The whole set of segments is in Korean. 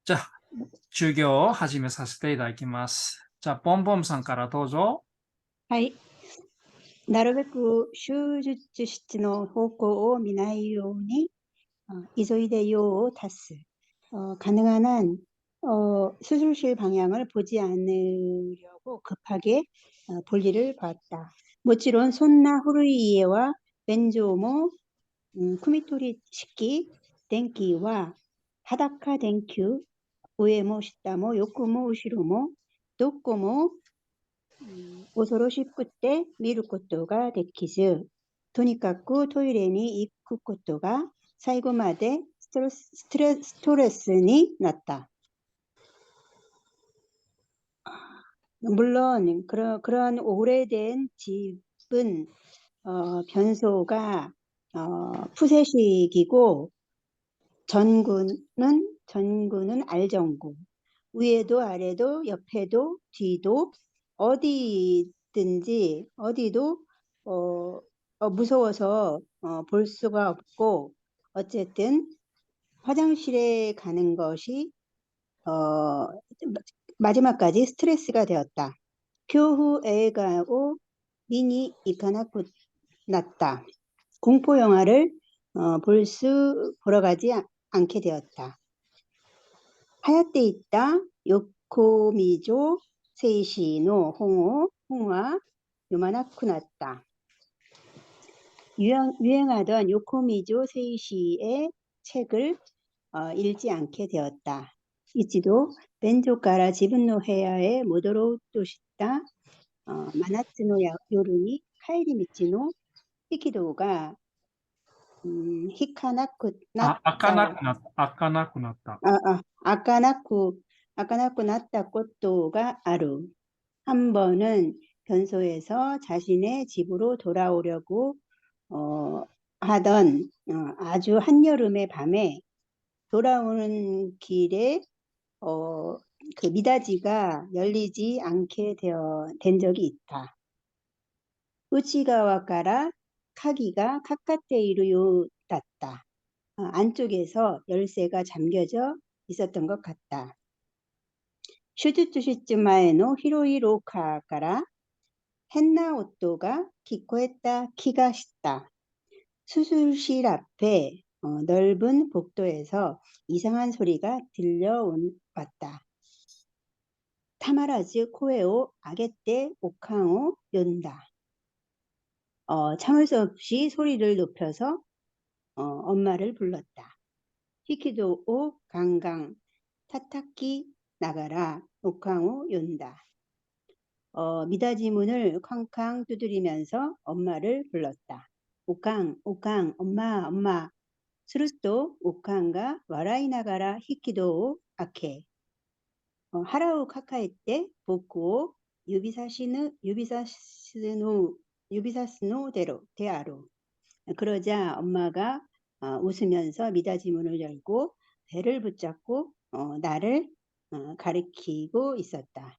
じゃあ、授業を始めさせていただきます。じゃあ、ボンボンさんからどうぞ。はい。なるべく手術室の方向を見ないように急いで用を足す. 가능한 한 수술실 방향을 보지 않으려고 급하게 볼일을 봤다. 모치론 손나 호루이에와 벤조모 쿠미토리 식기 덴키와 하다카 덴큐 우에모 시다모 요코모 우시로모 도코모 恐ろしくて見ることができず、とにかくトイレに行くことが最後までストレスになった. 물론 그런 오래된 집은 변소가 푸세식이고 전구는 알전구. 위에도 아래도 옆에도 뒤도 어디도 무서워서 볼 수가 없고, 어쨌든 화장실에 가는 것이 마지막까지 스트레스가 되었다. 교후 에가오 미니 이카나쿠 났다. 공포 영화를 보러 가지 않게 되었다. 하얗게 있다. 요코미조 세이시노 홍화 요만하쿠 났다. 유행하던 요코미조 세이시의 책을 읽지 않게 되었다. 이치도 벤조から 지분노 해야에 모도로우또 싶다. 마나츠노 요루니 카이리 미치노 히키도가 히카나쿠 あ、開か 났다. なくなった。開かなくなった。 아까나쿠 났다 것도가 아루. 한 번은 변소에서 자신의 집으로 돌아오려고 하던 아주 한여름의 밤에 돌아오는 길에 그 미닫이가 열리지 않게 된 적이 있다. 우치가와까라 카기가 카카테이루 닿다. 안쪽에서 열쇠가 잠겨져 있었던 것 같다. 슈즈츠시츠마에노 히로이로카까라 hen나 오또가 기코했다 키가 싶다. 수술실 앞에 넓은 복도에서 이상한 소리가 들려왔다. 타마라즈 코에오 아게떼 오캉오 연다. 참을 수 없이 소리를 높여서 엄마를 불렀다. 히키도 오 강강 타타키 나가라 오캉오 연다. 미닫이 문을 쾅쾅 두드리면서 엄마를 불렀다. 오캉, 오캉, 엄마, 엄마. 스루또 오캉가 와라이나가라 히키도 아케. 하라우 카카에떼 보쿠오 유비사스노 데아로. 그러자 엄마가 웃으면서 미닫이 문을 열고 배를 붙잡고 나를 가리키고 있었다.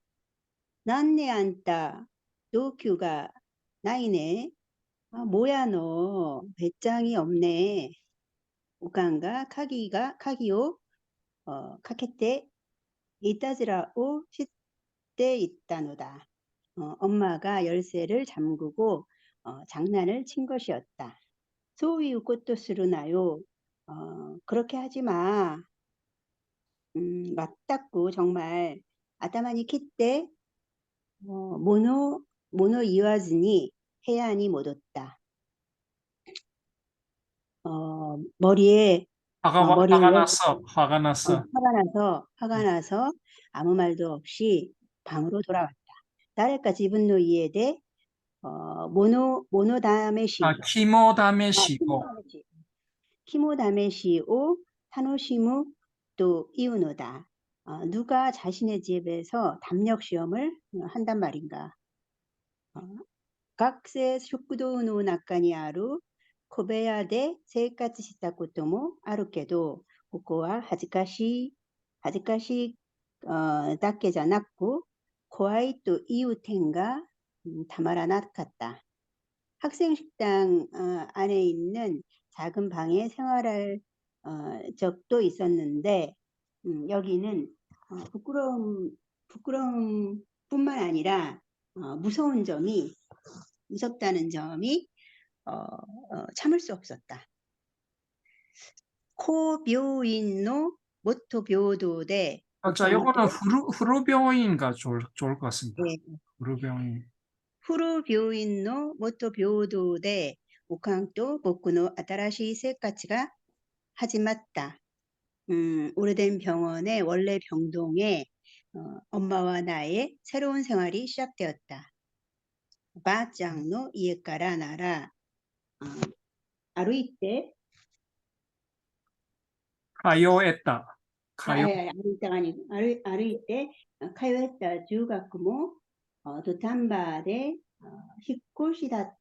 난네 안따 노큐가 나이네. 뭐야 너 배짱이 없네. 오칸가 카기오 카케테 이따즈라오 시대 있다노다. 엄마가 열쇠를 잠그고 장난을 친 것이었다. 소위 웃고또 스루나요. 그렇게 하지 마. 맞다고 정말. 아타마니 키때 모노 이와즈니 해안이 묻었다. 머리에 화가 났어. 화가 났어. 화가 나서 아무 말도 없이 방으로 돌아왔다.誰か 지분노 이에데 모노다메시 키모 다메시고. 키모다메시오 타노시무 또 이유노다. 누가 자신의 집에서 담력 시험을 한단 말인가. 각세 쇼쿠도 나카니 아루 코베야데 세이카츠 시타こともあるけど、ここは恥ずかしいだけじゃなく、怖いという点がたまらなかった. 학생 식당 안에 있는 작은 방에 생활할 적도 있었는데 여기는 부끄러움뿐만 아니라 무섭다는 점이 참을 수 없었다. 코묘인노 모토교도대 자, 요거는 오칸토 후루병인가 좋을 것 같습니다. 네. 후루병인. 후루병인노 모토교도대 오칸토 보쿠노 아타라시 세카치가 하지마다 오래된 병원의 원래 병동에 엄마와 나의 새로운 생활이 시작되었다. 바짱노 이에까라 나라 아루이테 가요했다. 가요. 아루이테 카요했다 중학교 도탄바데 히코시다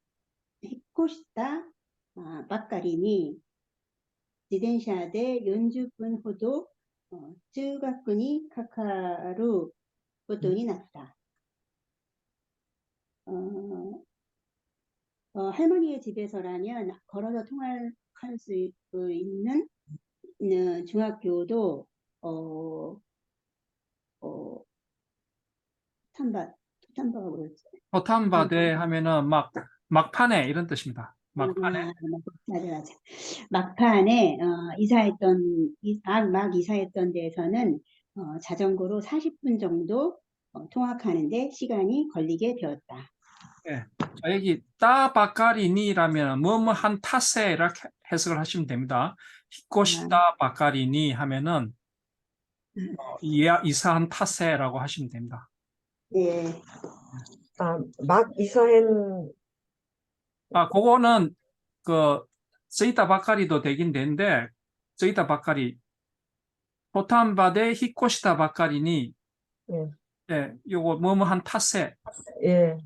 바까리니 自転車で40分ほど中学にかかることになった。 할머니의 집에서라면 걸어서 통학할 수 있는 중학교도 토탄바가 뭐였지? 토탄바데 하면은 막판에 이런 뜻입니다. 막판에. 맞아. 막판에 막 이사했던 데에서는 자전거로 40분 정도 통학하는데 시간이 걸리게 되었다. 예. 자, 여기 따바까리니라면 뭐뭐 한 탓에 이렇게 해석을 하시면 됩니다. 히코시다 바까리니 하면은 이사한 탓에라고 하시면 됩니다. 네. 막 이사한 그거는 쓰이다 바까리도 되긴 되는데 쓰이다 바까리 토탄바데 히코시다 바까리니 예, 요거 뭐뭐 한 탓에 예.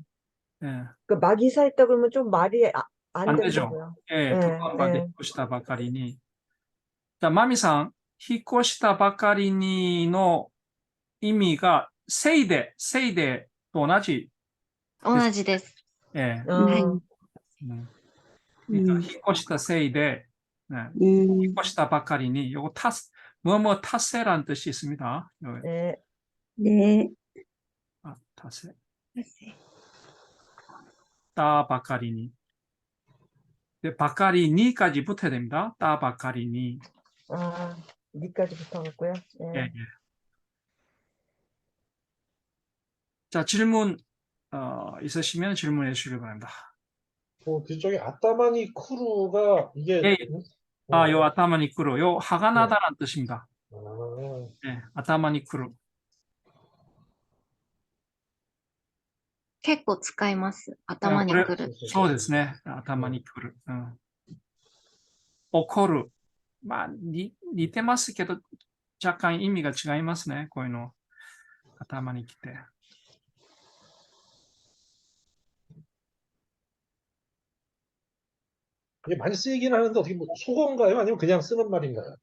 예. 그 막 이사했다 그러면 좀 말이 안 되죠. 된다고요. 예, 토탄바데 히코시다 바까리니. 자, 마미상 히코시다 바까리니의 의미가 세이데 또同じです。 예. 그러니까 히코시다 세이데 히코시다 바까리니 요거 뭐뭐 탓세라는 뜻이 있습니다. 네. 네. 탓세. 따 바까리니. 바까리니까지 붙어야 됩니다. 따 바까리니. 니까지 붙어갖고요. 예, 예. 자, 질문 있으시면 질문해 주시기 바랍니다. 뒤쪽에 아따마니 쿠루가 이게 예, 요 아타마니 쿠루. 요 화가 나다라는 뜻입니다. 예, 아타마니 쿠루. 結構使います。頭にくる。そうですね。頭にくる。怒る。似てますけど、若干意味が違いますね。こういうの。頭にきて。 이게 많이 쓰이긴 하는데 어떻게 뭐 속어인가요? 아니면 그냥 쓰는 말인가요?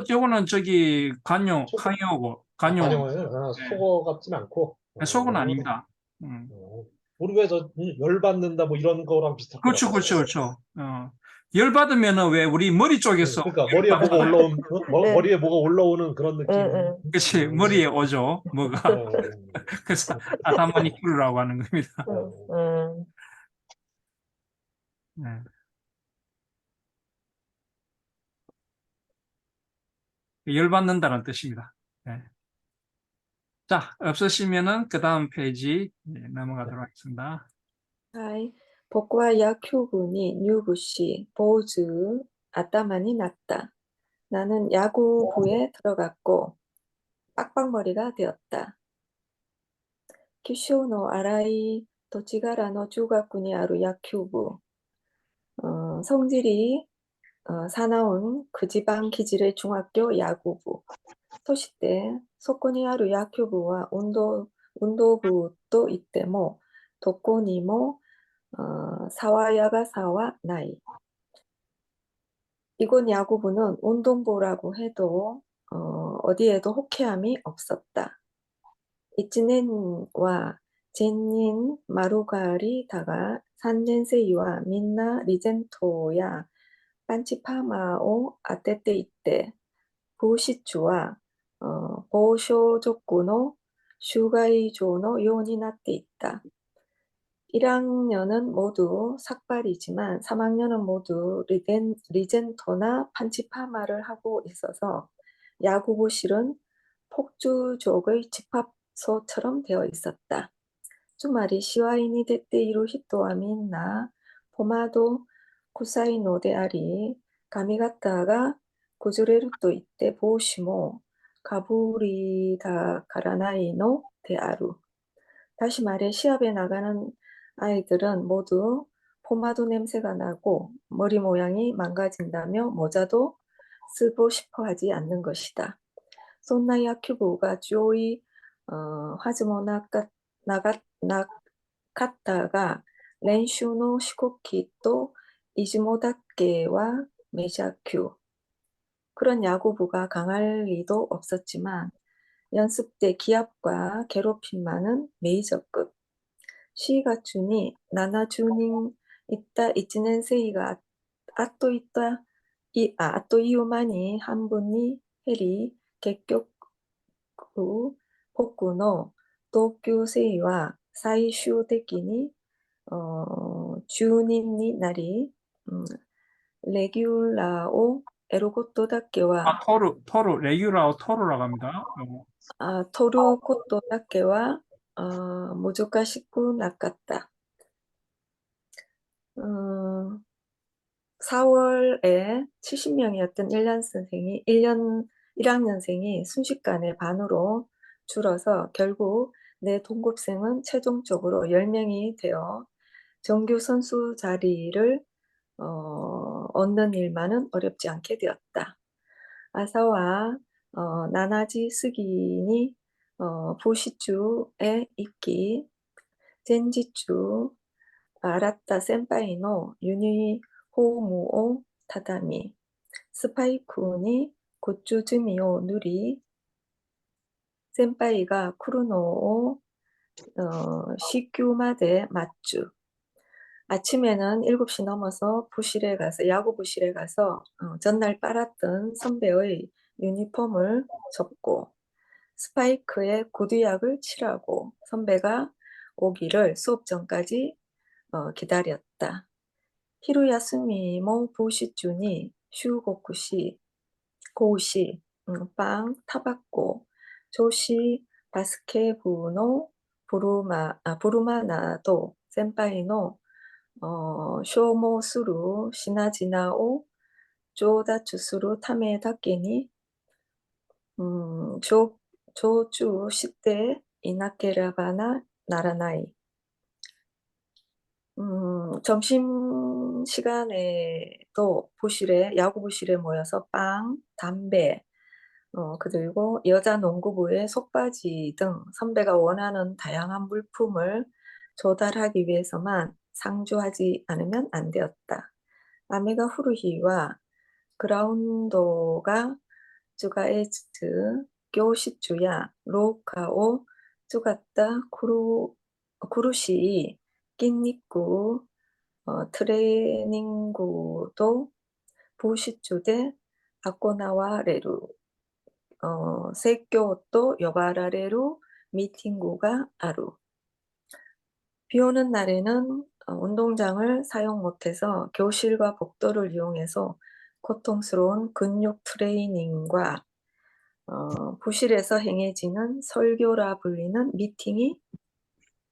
요거는 저기 관용어고. 관용어예요? 속어 같진 않고. 속어는 아닙니다. 우리 왜 열받는다 뭐 이런 거랑 비슷할 것 같아요. 그렇죠. 열받으면은 왜 우리 머리 쪽에서 그러니까 머리에 뭐가 올라오는 그런 느낌. 그렇지. 머리에 오죠. 뭐가. 그래서 아타마니 쿠루라고 하는 겁니다. 네. 열받는다는 뜻입니다. 네. 자, 없으시면은 그 다음 페이지 넘어가도록 하겠습니다. はい。僕は野球部に入部し、坊主頭になった. 나는 야구부에 들어갔고, 빡빡머리가 되었다. 규슈노 아라이 도치가라노 중학군이 아루 야큐부. 성질이 사나운 그 지방 기질의 중학교 야구부. 소시대 소코니 아루 야큐부와 운동부도 있대모 도코니모 사와야가사와 나이. 이곳 야구부는 운동부라고 해도 어디에도 호쾌함이 없었다. 이치넨와 젠닌 마루가리 다가 산넨세이와 민나 리젠토야 빤치파마오 아테테 이때 부시추와 보쇼조쿠노 슈가이조노 요니 나tte 있다. 1학년은 모두 삭발이지만 3학년은 모두 리젠토나 판치파마를 하고 있어서 야구부실은 폭주족의 집합소처럼 되어 있었다. 주말이 시와이니 데테이루 히토와 민나 포마도 쿠사이 노であり 髪型が崩れると言って帽子もかぶりだからないのである. 다시 말해 시합에 나가는 아이들은 모두 포마도 냄새가 나고 머리 모양이 망가진다며 모자도 쓰고 싶어 하지 않는 것이다. そんな野球部が上位はずもなかったが、練習の四国と出雲だけはメジャー級. 그런 야구부가 강할 리도 없었지만 연습 때 기합과 괴롭힘만은 메이저급. 4月に70人いった1年生があっという間に半分に減り、結局僕の同級生は最終的に10人になり、レギュラーを得ることだけは 토르, 레귤라오 토르라고 합니다.取ることだけは難しくなかった. 4월에 70명이었던 1학년생이 순식간에 반으로 줄어서 결국 내 동급생은 최종적으로 10명이 되어 정규 선수 자리를 얻는 일만은 어렵지 않게 되었다. 아사와 나나지 스기니 부시주에 있기 젠지주 아라타 센파이노 유니 호무오 타다미 스파이쿠니 고추즈미오 누리 센파이가 쿠르노오 시큐마데 맞주. 아침에는 7시 넘어서 야구 부실에 가서 전날 빨았던 선배의 유니폼을 접고 스파이크에 구두약을 칠하고 선배가 오기를 수업 전까지 기다렸다. 히로야스미모 부시주니 슈고쿠시 고우시 빵 타바코 조시 바스케부노 부루마나도 센파이노 쇼모스루 시나지나오 조다추스루 타메 다케니 조주 시대 이나케라바나 나라나이. 점심 시간에도 야구 부실에 모여서 빵, 담배, 그리고 여자 농구부의 속바지 등 선배가 원하는 다양한 물품을 조달하기 위해서만 상주하지 않으면 안 되었다. 아메가 후루히와 그라운도가 쭈가에츠 교시주야 로카오 쭈가따 구루시 낀니쿠 트레이닝구도 부시주대 아코나와 레루 세교도 여바라레루 미팅구가 아루. 비 오는 날에는 운동장을 사용 못해서 교실과 복도를 이용해서 고통스러운 근육 트레이닝과 부실에서 행해지는 설교라 불리는 미팅이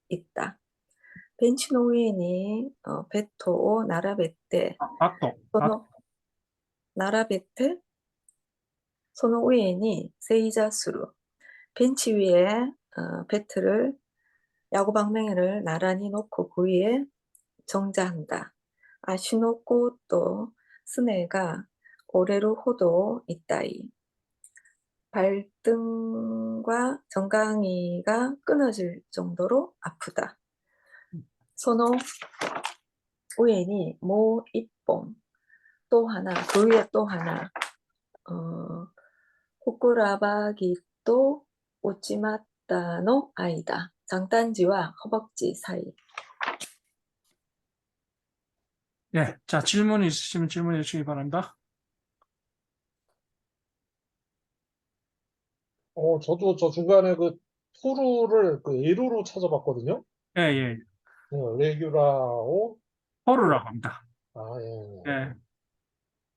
있다. 벤치 노우엔이 베토 나라베테 나라베테 소노 우엔이 세이자스루. 벤치 위에 배트를 야구 방망이를 나란히 놓고 그 위에 정자한다. 아시노코 또 스네가 오레루 호도 있다이. 발등과 정강이가 끊어질 정도로 아프다. 소노 우엔이 모 입봉 또 하나 그 위에 또 하나 후쿠라바기 또 우치마타노 아이다. 장단지와 허벅지 사이. 예, 자, 질문 있으시면 질문해 주시기 바랍니다. 저도 저 중간에 그 토루를 그 에루로 찾아봤거든요. 예, 예. 레귤라오 토루. 토르라고 합니다. 아, 예. 예.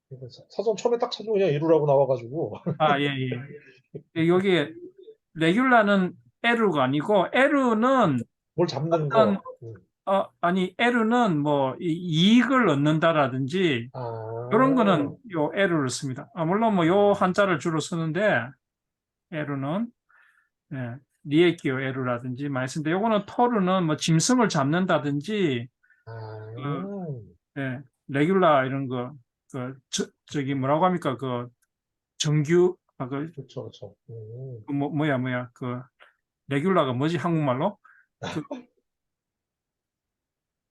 그래서 사전 처음에 딱 찾으면 그냥 에루라고 나와가지고. 아, 예, 예. 예, 여기에 레귤라는 에루가 아니고 에루는 뭘 잡는 어떤 거. 아니 에루는 뭐 이익을 얻는다라든지 이런 아, 거는 요 에루를 씁니다. 물론 뭐 요 한자를 주로 쓰는데 에루는 예, 리에키오 에루라든지 많이 쓰는데 요거는 토르는 뭐 짐승을 잡는다든지 그, 아, 예, 레귤라 이런 거 저기 뭐라고 합니까? 그 정규 그렇죠, 그렇죠. 뭐야 그 레귤라가 뭐지 한국말로?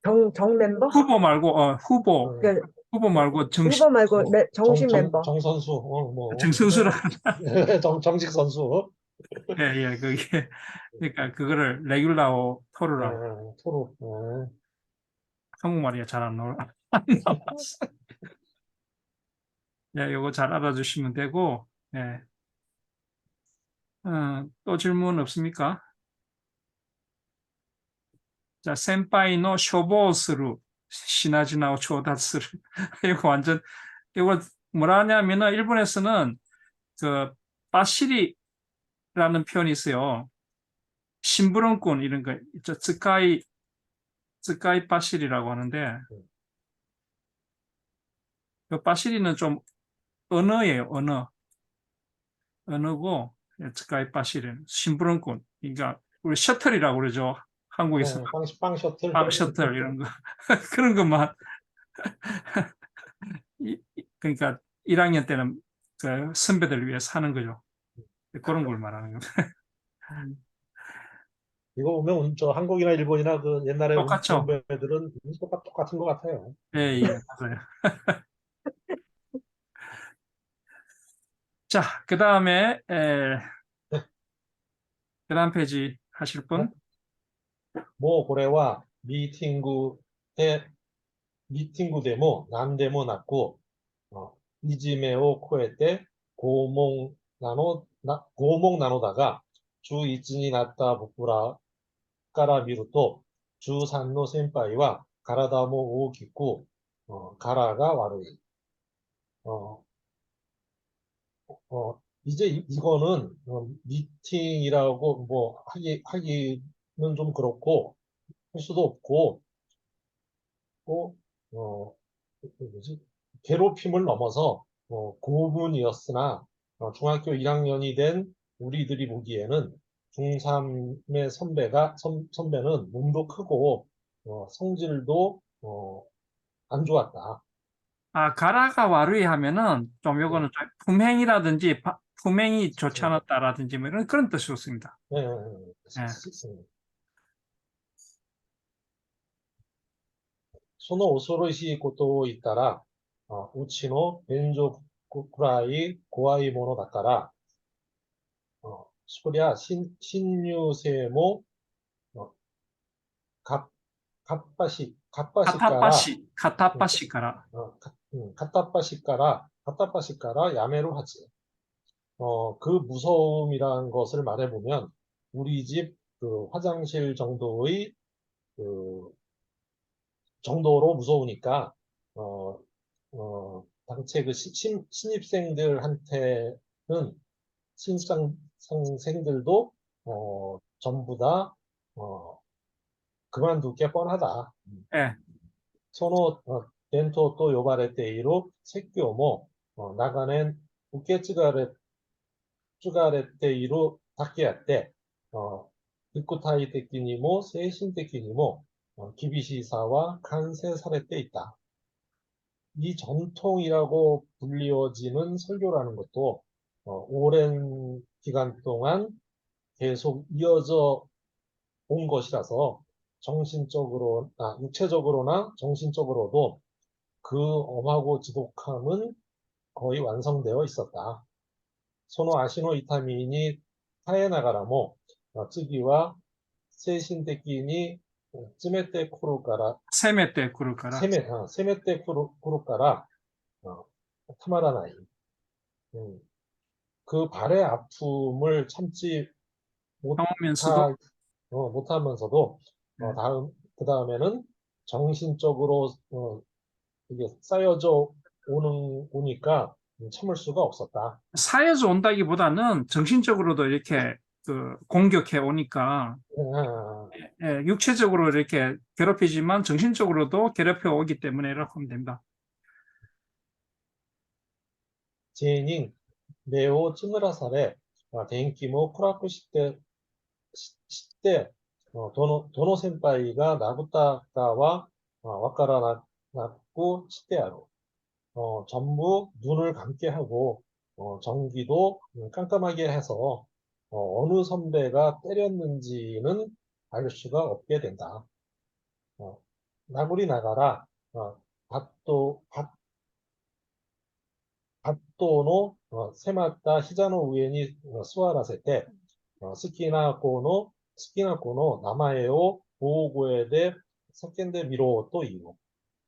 그 정 멤버? 후보 말고 후보 어, 그 후보 말고 후보 말고 정식 정, 멤버. 정선수, 정선수라 정식 선수. 예, 예, 그게 그러니까 그거를 레귤라오 토르라고 토루. 한국말이 잘 안 나왔어. 예, 요거 잘 알아주시면 되고, 예. 또 질문 없습니까? 자, 센파이노 쇼보스루 시나지나오 초다스루 이거 완전 이거 뭐라 하냐면은 일본에서는 그 빠시리라는 표현이 있어요. 심부름꾼 이런 거 있죠. 스카이 빠시리라고 하는데 그 빠시리는 좀 언어예요. 언어고 스카이 빠시리는 심부름꾼. 그러니까 우리 셔틀이라고 그러죠. 한국에서 빵 셔틀. 빵 셔틀 이런 거 그런 것만 그러니까 1학년 때는 그 선배들을 위해서 하는 거죠. 그런 걸 말하는 겁니다. 이거 보면 저 한국이나 일본이나 그 옛날에 똑같죠? 선배들은 똑같은 것 같아요. 예, 예, 맞아요. 자, 그 다음에 그 다음 페이지 하실 분? もうこれはミーティングでも何でもなく、いじめを超えて拷問なのだが、中1になった僕らから見ると、中3の先輩は体も大きく、殻が悪い。 이제 이거는 미팅이라고 뭐 하기는 좀 그렇고 할 수도 없고 또 뭐지 괴롭힘을 넘어서 고문이었으나 중학교 1학년이 된 우리들이 보기에는 중3의 선배는 몸도 크고 성질도 안 좋았다. 가라가 와르이 하면은 좀 요거는 좀 품행이라든지 품행이 좋지 않았다라든지 뭐 이런 그런 뜻으로 씁니다. 네, 예. その恐ろしいことを言ったら、うちの便所くらい怖いものだから、そりゃ新入生も、か、かっぱしから、 가타파시から 片っ端からやめるはず. 그 무서움이란 것을 말해보면, 우리 집 그 화장실 정도의 그 정도로 무서우니까, 당최 그 신입생들한테는 신입생들도, 전부 다, 그만두게 뻔하다. 예. その伝統と呼ばれている説教も長年受け継がれているだけあって、肉体的にも精神的にも厳しさは完成されていた. 이 전통이라고 불리워지는 설교라는 것도 오랜 기간 동안 계속 이어져 온 것이라서 육체적으로나 정신적으로도 그 엄하고 지독함은 거의 완성되어 있었다. その足の痛みに耐えながらも、次は精神的に詰めてくるから、 세메 때 그럴 거라. 攻めてくるから、たまらない。그 발의 아픔을 참지 경험면서도 못하면서도 네. 그 다음에는 정신적으로 이게 쌓여져 오니까 참을 수가 없었다. 쌓여서 온다기보다는 정신적으로도 이렇게 그 공격해 오니까 아, 예, 육체적으로 이렇게 괴롭히지만 정신적으로도 괴롭혀 오기 때문에 이렇게 하면 됩니다. 全人、目をつむらされ、電気も暗くして、どの先輩が殴ったかはわからなくしてある。 전부 눈을 감게 하고, 전기도 깜깜하게 해서, 어느 선배가 때렸는지는 알 수가 없게 된다. 나구리 나가라, 밭도, 밭도노, 세마다 히자노 우에니 수아라세테, 스키나코노 나마에오 보호고에데 석겐데 미로 또 이유.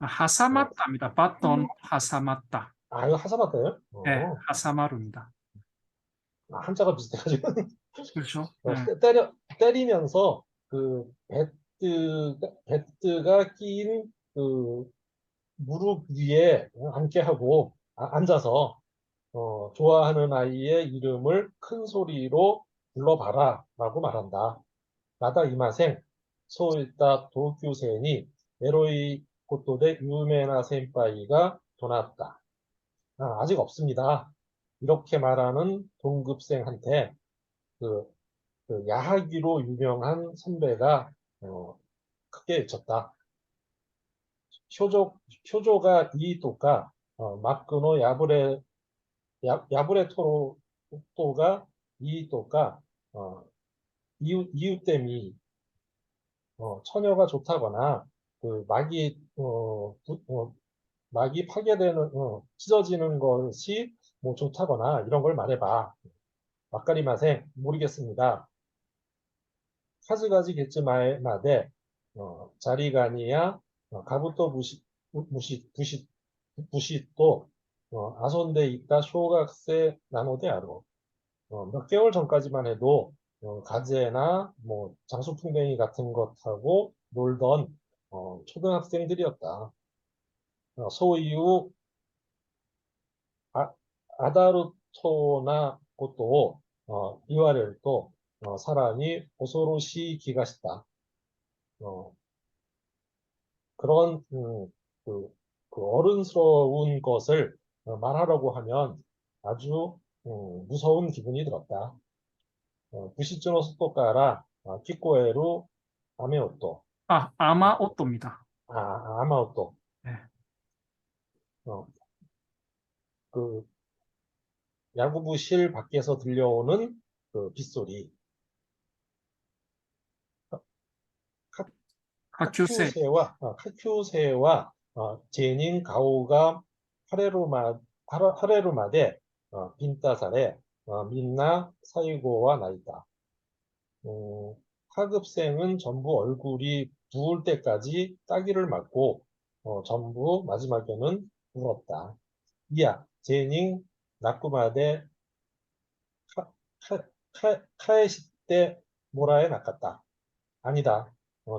하사마타입니다. 바톤 하사마타. 이거 하사마타예요? 예, 하사마루입니다. 한자가 비슷해가지고. 그렇죠. 때리면서 그 배트가 끼인 그 무릎 위에 앉게 하고 앉아서 좋아하는 아이의 이름을 큰 소리로 불러봐라 라고 말한다. 나다 이마생 소이다 도교생이 에로이 고토데 유메나 센파이가 도났다. 아직 없습니다. 이렇게 말하는 동급생한테 그 야하기로 유명한 선배가 크게 외쳤다. 쇼조가 이토가 마크노 야브레 토로가 이토가 이웃댐이 처녀가 좋다거나 그 막이 파괴되는 찢어지는 것이 뭐 좋다거나 이런 걸 말해봐. 막가리마생 모르겠습니다. 카즈가지 게츠마데 자리가니야 가부토 부시 또 아손데 있다 쇼각세 나노데 아로. 몇 개월 전까지만 해도 가재나 뭐 장수풍뎅이 같은 것하고 놀던 초등학생들이었다. 소이유 아다루토나 것도 이와를 또 사람이 오소로시 기가시다. 그런 그 어른스러운 것을 말하려고 하면 아주 무서운 기분이 들었다. 부시츠노 스토카라 키코에루 아메오토. 아마오토입니다. 아마오토. 네. 그 야구부실 밖에서 들려오는 그 빗소리. 카큐세와 제닌 가오가 하레루마데 빈타사레 민나 사이고와 나이다. 하급생은 전부 얼굴이 부을 때까지 따기를 맞고 전부 마지막에는 울었다. 이야, 제닌 나쿠마데 카에시때 모라에 낚았다. 아니다.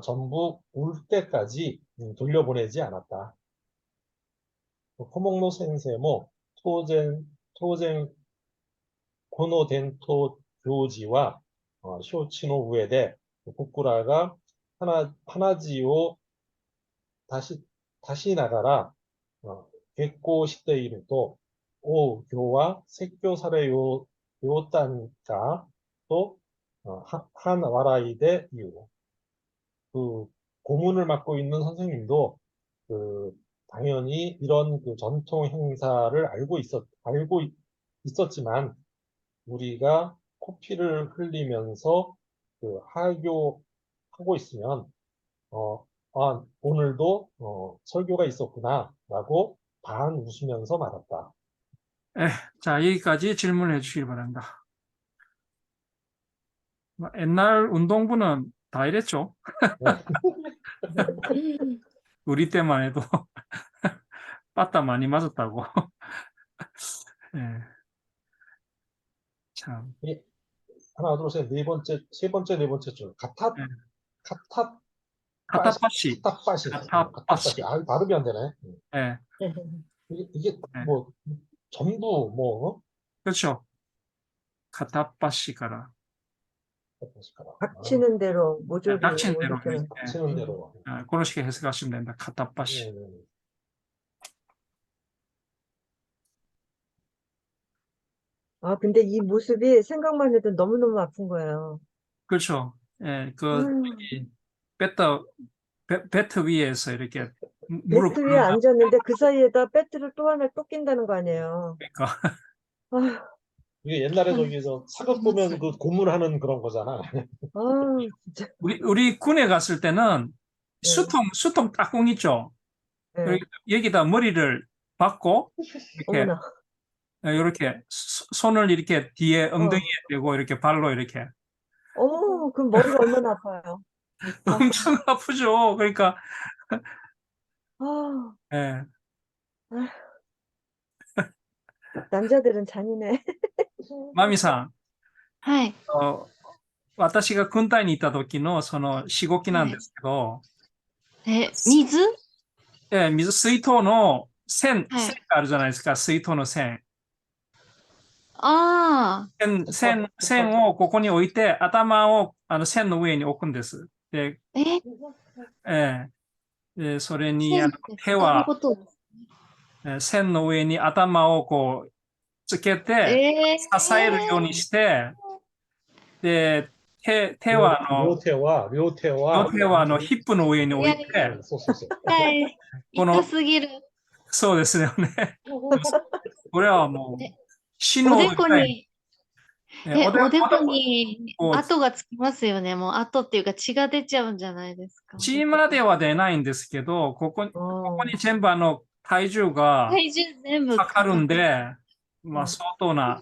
전부 울 때까지 돌려보내지 않았다. 코몽노 센세모 토젠 코노 덴토 교지와 쇼치노 우에데 부쿠라가 하나지오 다시 나가라 객고 시대이르도 오 교와 색교 사례요 요딴가 또 한 와라이데 이유. 그 고문을 맡고 있는 선생님도 당연히 이런 그 전통 행사를 알고 있었지만 우리가 코피를 흘리면서 하교하고 있으면 오늘도 설교가 있었구나라고 반 웃으면서 말았다. 자, 여기까지 질문해 주시기 바랍니다. 옛날 운동부는 다 이랬죠. 우리 때만 해도 빠따 많이 맞았다고. 예. 참. 하나, 둘, 셋, 네 번째, 세 번째, 네 번째 줄. 네. 가타빠시. 가타빠시. 가타빠시. 아, 발음이 안 되네. 예, 이게 네. 뭐, 전부, 뭐, 그렇죠. 가타빠시가라. 닥치는 대로 모조리 닥친 뭐 대로, 이렇게. 예, 치는 대로. 그런 식의 해석하시면 됩니다. 가타빠시. 네. 아, 근데 이 모습이 생각만 해도 너무너무 아픈 거예요. 그렇죠. 예, 아유, 이 배트 위에서 이렇게 무릎 배트 위에 꿇는다. 앉았는데 그 사이에다 배트를 또 하나 또 낀다는 거 아니에요. 그러니까. 아유, 이게 옛날에 저기서 사극 보면 그 고문하는 그런 거잖아. 아유, 진짜. 우리 군에 갔을 때는 네. 수통 딱공 있죠. 네. 여기다 머리를 박고 이렇게 어머나. 이렇게 손을 이렇게 뒤에 엉덩이에 대고 이렇게 발로 이렇게 어머, 그럼 머리가 얼마나 아파요. 엄청 아프죠. 그러니까 아, 예, 남자들은 잔인해. 마미さん、はい。私が軍隊にいた時のそのしごきなんですけど、水水筒の線はいがあるじゃないですか、水筒の線。あ線をここに置いて、頭を線の上に置くんです。で、あ、でそれに線って手は使うことです線の上に頭をこうつけて、支えるようにして、で、手は両手は両手はヒップの上に置いて、そうそうそう。はい。この痛すぎる。そうですよね。これはもう死おでのこに、おでここにこ跡がつきますよね。もう跡っていうか血が出ちゃうんじゃないですか。血までは出ないんですけど、ここに全部体重が体重全部かかるんで、まあうん相当な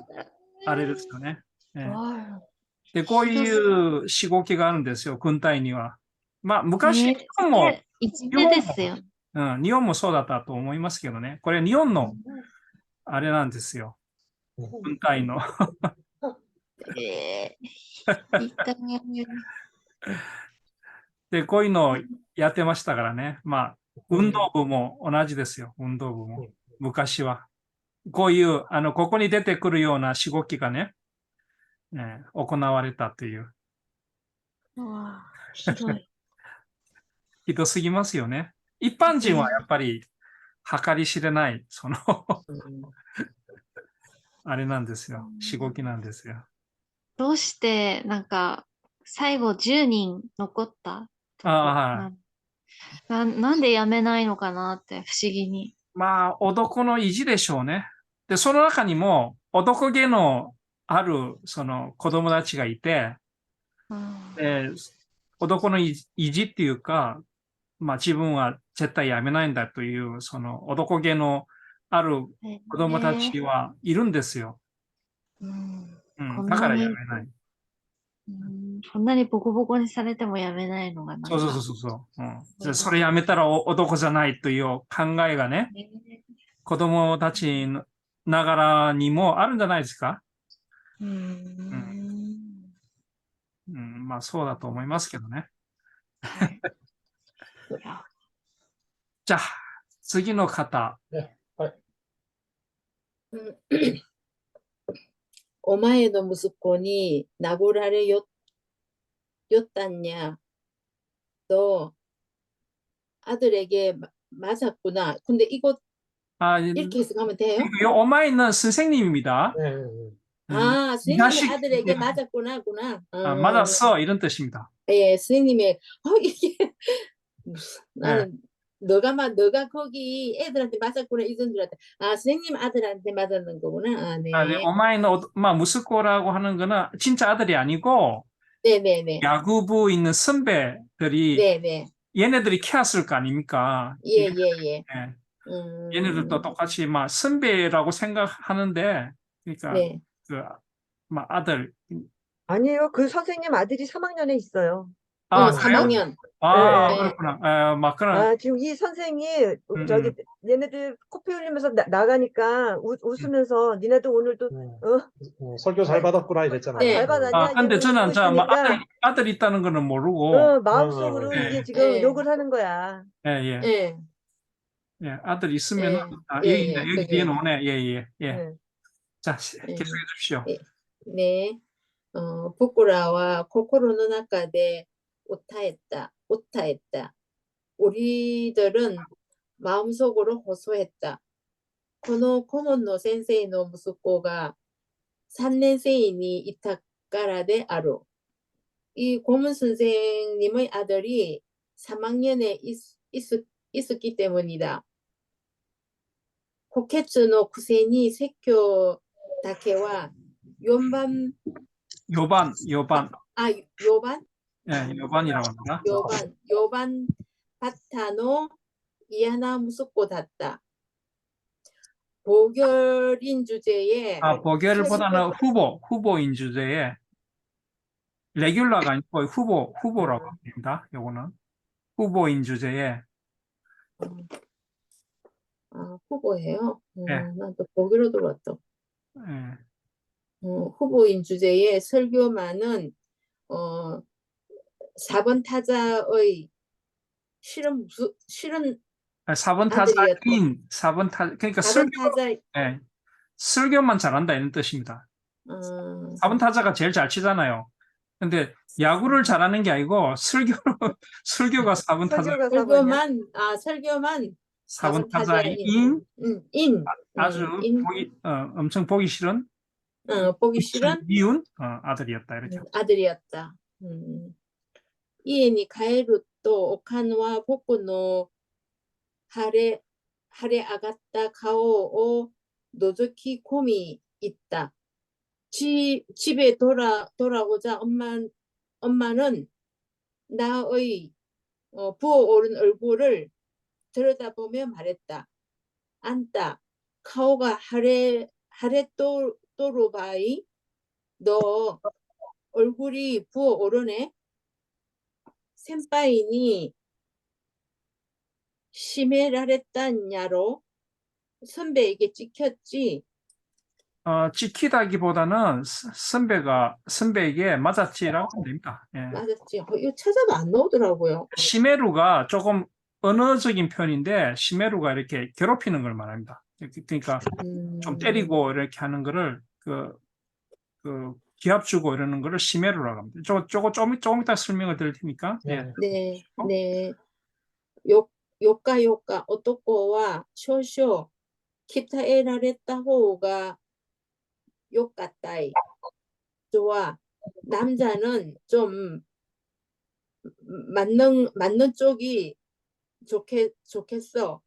あれですよね。あで、こういうしごきがあるんですよ、軍隊には。まあ昔、日本も、一目ですよ。日本もそうだったと思いますけどね。これ日本のあれなんですよ。軍隊の。痛い。で、こういうのをやってましたからね。まあ、運動部も同じですよ。運動部も。昔は。こういう、ここに出てくるようなしごきがね、行われたという。ひどい。ひどすぎますよね。一般人はやっぱり計り知れない、あれなんですよ。しごきなんですよ。どうして、なんか、最後10人残ったなんでやめないのかなって不思議に。まあ、男の意地でしょうね。で、その中にも男気のある子供たちがいて、男の意地っていうか、まあ自分は絶対やめないんだという、男気のある子供たちはいるんですよ。だからやめない。こんなにボコボコにされてもやめないのがなんか。そう。それやめたら男じゃないという考えがね、子供たちながらにもあるんじゃないですか。まあそうだと思いますけどね。じゃあ、次の方。お前の息子に殴られよったん냐 너 아들에게 맞았구나. 근데 이거 이렇게 해석하면 돼요? 어마이는 선생님입니다. 아, 선생님의 아들에게 맞았구나. 맞았어 이런 뜻입니다. 예, 선생님의 이게 나는 너가 거기 애들한테 맞았구나 이런 줄 알았다. 아, 선생님 아들한테 맞았는 거구나. 네. 어마이는 무스코라고 하는 거는 진짜 아들이 아니고 네네네. 야구부 있는 선배들이 네네. 얘네들이 키웠을 거 아닙니까? 예. 얘네들도 똑같이 선배라고 생각하는데 그러니까 아들 아니에요. 그 선생님 아들이 3학년에 있어요. 아, 그래요? 3학년. 아, 예, 예. 그렇구나. 맞구나. 지금 이 선생이 음, 저기 음. 얘네들 코피 흘리면서 나가니까 웃으면서 니네도 오늘도 설교 잘 받았구나 이랬잖아요. 네. 잘 받았냐? 근데 얘는 저는 웃고 자, 뭐 있으니까 아들 있다는 거는 모르고, 마음속으로 예, 이게 지금 예. 욕을 하는 거야. 예, 예, 예. 예, 아들 있으면은, 예. 여기, 예. 여기 뒤에 그게. 나오네. 예, 예, 예. 예. 자, 예. 계속해 주십시오. 예. 네. 부쿠라와 코코로노 나카데 오타했다. 우리들은 마음속으로 호소했다. この顧問の先生の息子が3年生にいたからである. 이 고문 선생님의 아들이 3학년에 있었기 때문이다. 고케츠의 쿠센이 세교 다케와 요반 요반. 요반 예, 요반이라고 합니다. 요반 바타노 이하나 무스코 닷다. 보결인 주제에 보결보다는 후보인 주제에, 레귤러가 아니고 후보라고 합니다. 요거는. 후보인 주제에, 후보예요. 예, 난 또 보기로 들어왔다. 예. 후보인 주제에 설교만은 4번 타자의 실은 4번 아들이었다. 타자인, 4번 타자, 그러니까 4번 타자 예, 설교만 잘한다 이런 뜻입니다. 4번 타자가 제일 잘 치잖아요. 근데 야구를 잘하는 게 아니고 설교가 4번 타자, 설교가 4번이야? 설교만 4번 4번 타자인 타자인 아주 엄청 보기 싫은 보기 싫은 미운 아들이었다 이렇게. 아들이었다. 家に帰るとおかんは僕の腫れ上がった顔を覗き込み있다. 집에 돌아오자 엄마는 나의 부어오른 얼굴을 들여다보며 말했다. 안타, 가오가 하레또로바이, 너 얼굴이 부어오르네. 센파이니 시메라랬다냐로 선배에게 찍혔지. 찍히다기보다는 선배에게 맞았지라고 하면 됩니다. 예. 맞았지. 이거 찾아도 안 나오더라고요. 시메루가 조금 언어적인 표현인데 시메루가 이렇게 괴롭히는 걸 말합니다. 그러니까 좀 때리고 이렇게 하는 거를 그 기합 주고 이러는 거를 시메루라고 합니다. 저거 조금 이따 설명을 드릴 테니까. 예. 네. 요까 오토코와 쇼쇼 키타에라레타 호가 욕같다이. 좋아. 남자는 좀 맞는 쪽이 좋겠어.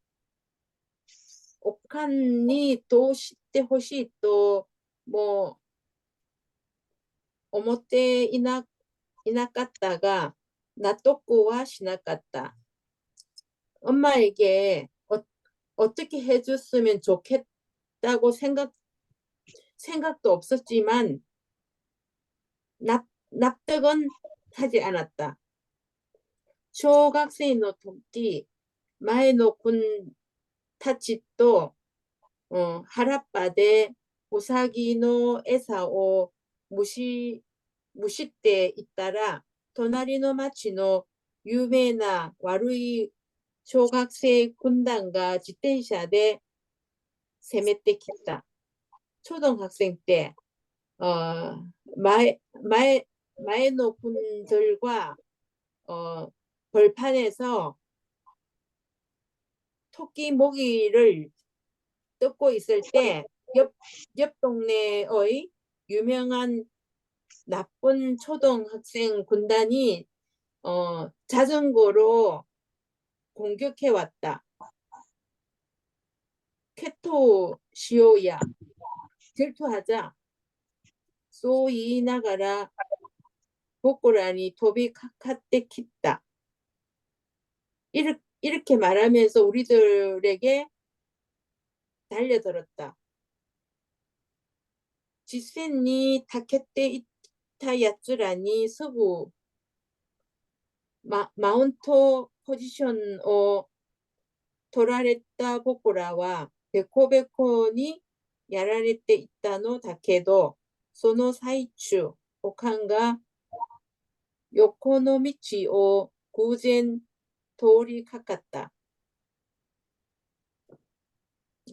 오칸이 또 시대 호시 또 뭐 오모테 이나갔다가 나토코와 시나갔다. 엄마에게 어떻게 해줬으면 좋겠다고 생각도 없었지만 납득은 하지 않았다. 小学生の時、前の君たちと、原っぱでウサギの餌をむしていったら、隣の町の有名な悪い小学生軍団が自転車で攻めてきた。초등학생 때, 마에노 군들과, 벌판에서 토끼 모기를 뜯고 있을 때, 옆 동네의 유명한 나쁜 초등학생 군단이, 자전거로 공격해 왔다. 쾌토 시오야. 질투하자. 소言いながら僕らに飛びかかってきた. 이렇게 말하면서 우리들에게 달려들었다. 지센니 타케테 이타 야츠라니 서부 マウントポジションを取られた僕らはベコベコにやられていたのだけど、その最中、おかんが横の道を偶然通りかかった。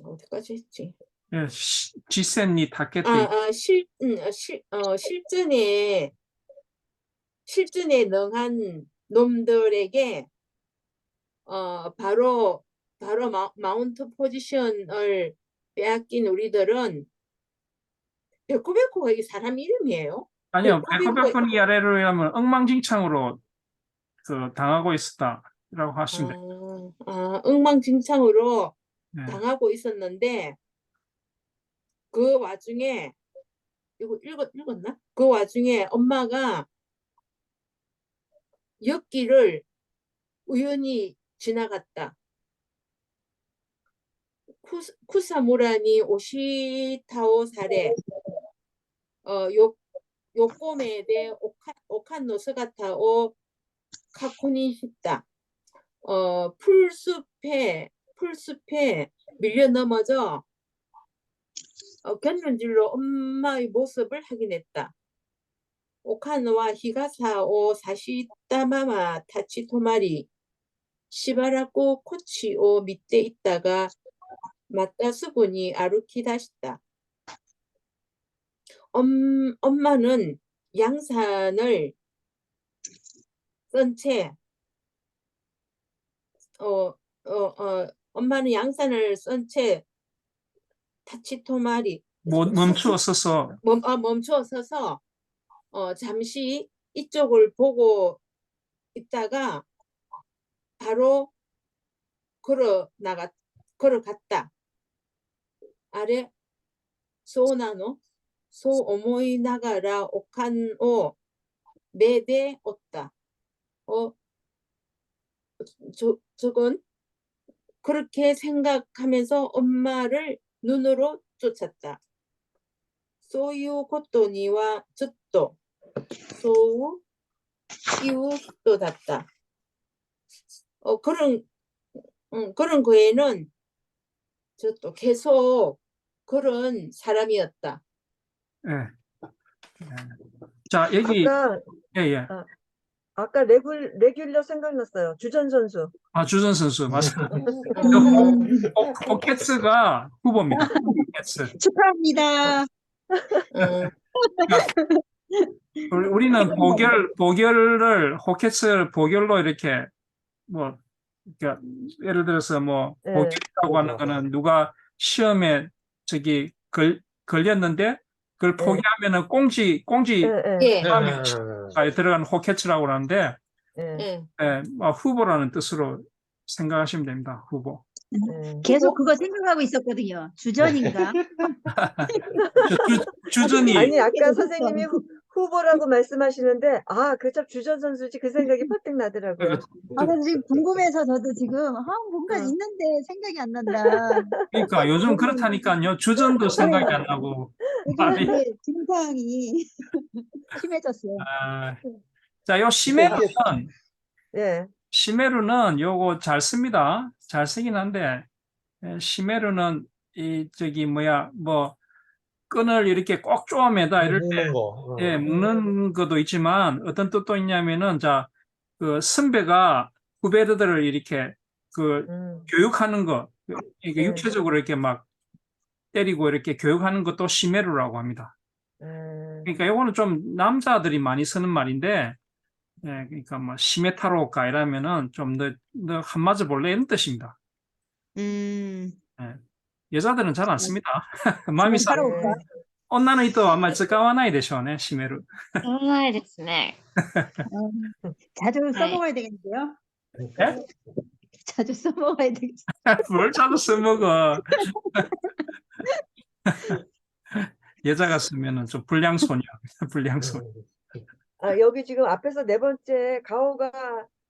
어디까지 했지? 예, 지센이 닿겠대. 실전에 능한 놈들에게 바로 마운트 포지션을 빼앗긴 우리들은 베코베코가 이 사람 이름이에요? 아니요, 베코베코- 베코베코니 아래로 하면 엉망진창으로 그 당하고 있었다라고 하시면 돼요. 엉망진창으로 네. 당하고 있었는데 그 와중에 이거 읽었나? 그 와중에 엄마가 옆길을 우연히 지나갔다. 쿠사무라니 오시타오 사레 요코메데 오칸노 스가타오 카코니 싶다. 풀숲에 밀려 넘어져 견눈질로 엄마의 모습을 확인했다. 오카노와 히가사오 사시타마마 타치토마리 시바라코 코치오 밑에 있다가 마타스군이 아루키다시다. 엄마는 양산을 쓴 채 엄마는 양산을 쓴 채 타치토마리 멈추어 서서 멈추어 서서 잠시 이쪽을 보고 있다가 바로 걸어갔다. 아래 소나노 오모이 나가라 오칸오 메데 오다. 저건 그렇게 생각하면서 엄마를 눈으로 쫓았다. 소유 고토니와 즈또 소우 이우 또 닿다. 그런 거에는 또 계속 그런 사람이었다. 예. 자, 여기 예. 아까 레귤러 생각났어요. 주전 선수. 주전 선수 맞습니다. 호켓스가 후보입니다. 호켓스. 축하합니다. 우리는 보결을 호켓스를 보결로 이렇게 뭐 그러니까 예를 들어서 뭐 네. 보결이라고 하는 거는 누가 시험에 저기 걸렸는데 그걸 네. 포기하면은 꽁지 예. 에 들어간 호켓츠라고 하는데 예. 후보라는 뜻으로 생각하시면 됩니다. 후보. 계속 그거 생각하고 있었거든요. 주전인가? 주전이 아니 아까 선생님이 후보라고 말씀하시는데 그참 주전 선수지 그 생각이 퍼뜩 나더라고요. 나 지금 궁금해서 저도 지금 뭔가 있는데 생각이 안 난다. 그러니까 요즘 그렇다니까요. 주전도 생각이 안 나고. 요즘 네, 증상이 심해졌어요. 자, 요 예. 시메루는 요거 잘 씁니다. 잘 쓰긴 한데 시메루는 이 저기 뭐 끈을 이렇게 꼭 쪼아매다 이럴 때 묶는 거. 예, 묶는 것도 있지만 어떤 뜻도 있냐면은 그 선배가 후배들을 이렇게 교육하는 거 이게 육체적으로 이렇게 막 때리고 이렇게 교육하는 것도 시메루라고 합니다. 그러니까 요거는 좀 남자들이 많이 쓰는 말인데 그러니까 뭐 시메타로가 이라면은 좀 너 한맞아 볼래 이런 뜻입니다. 여자들은 잘 안 씁니다. 마미さん 女の人はあんまり使わないでしょうね、シメル。ないですね。 자주 써먹어야 되겠는데요? 예? 자주 써먹어야 되겠어요. 뭘 자주 써먹어. 여자가 쓰면은 좀 불량소녀. 불량소녀. 여기 지금 앞에서 네 번째 가오가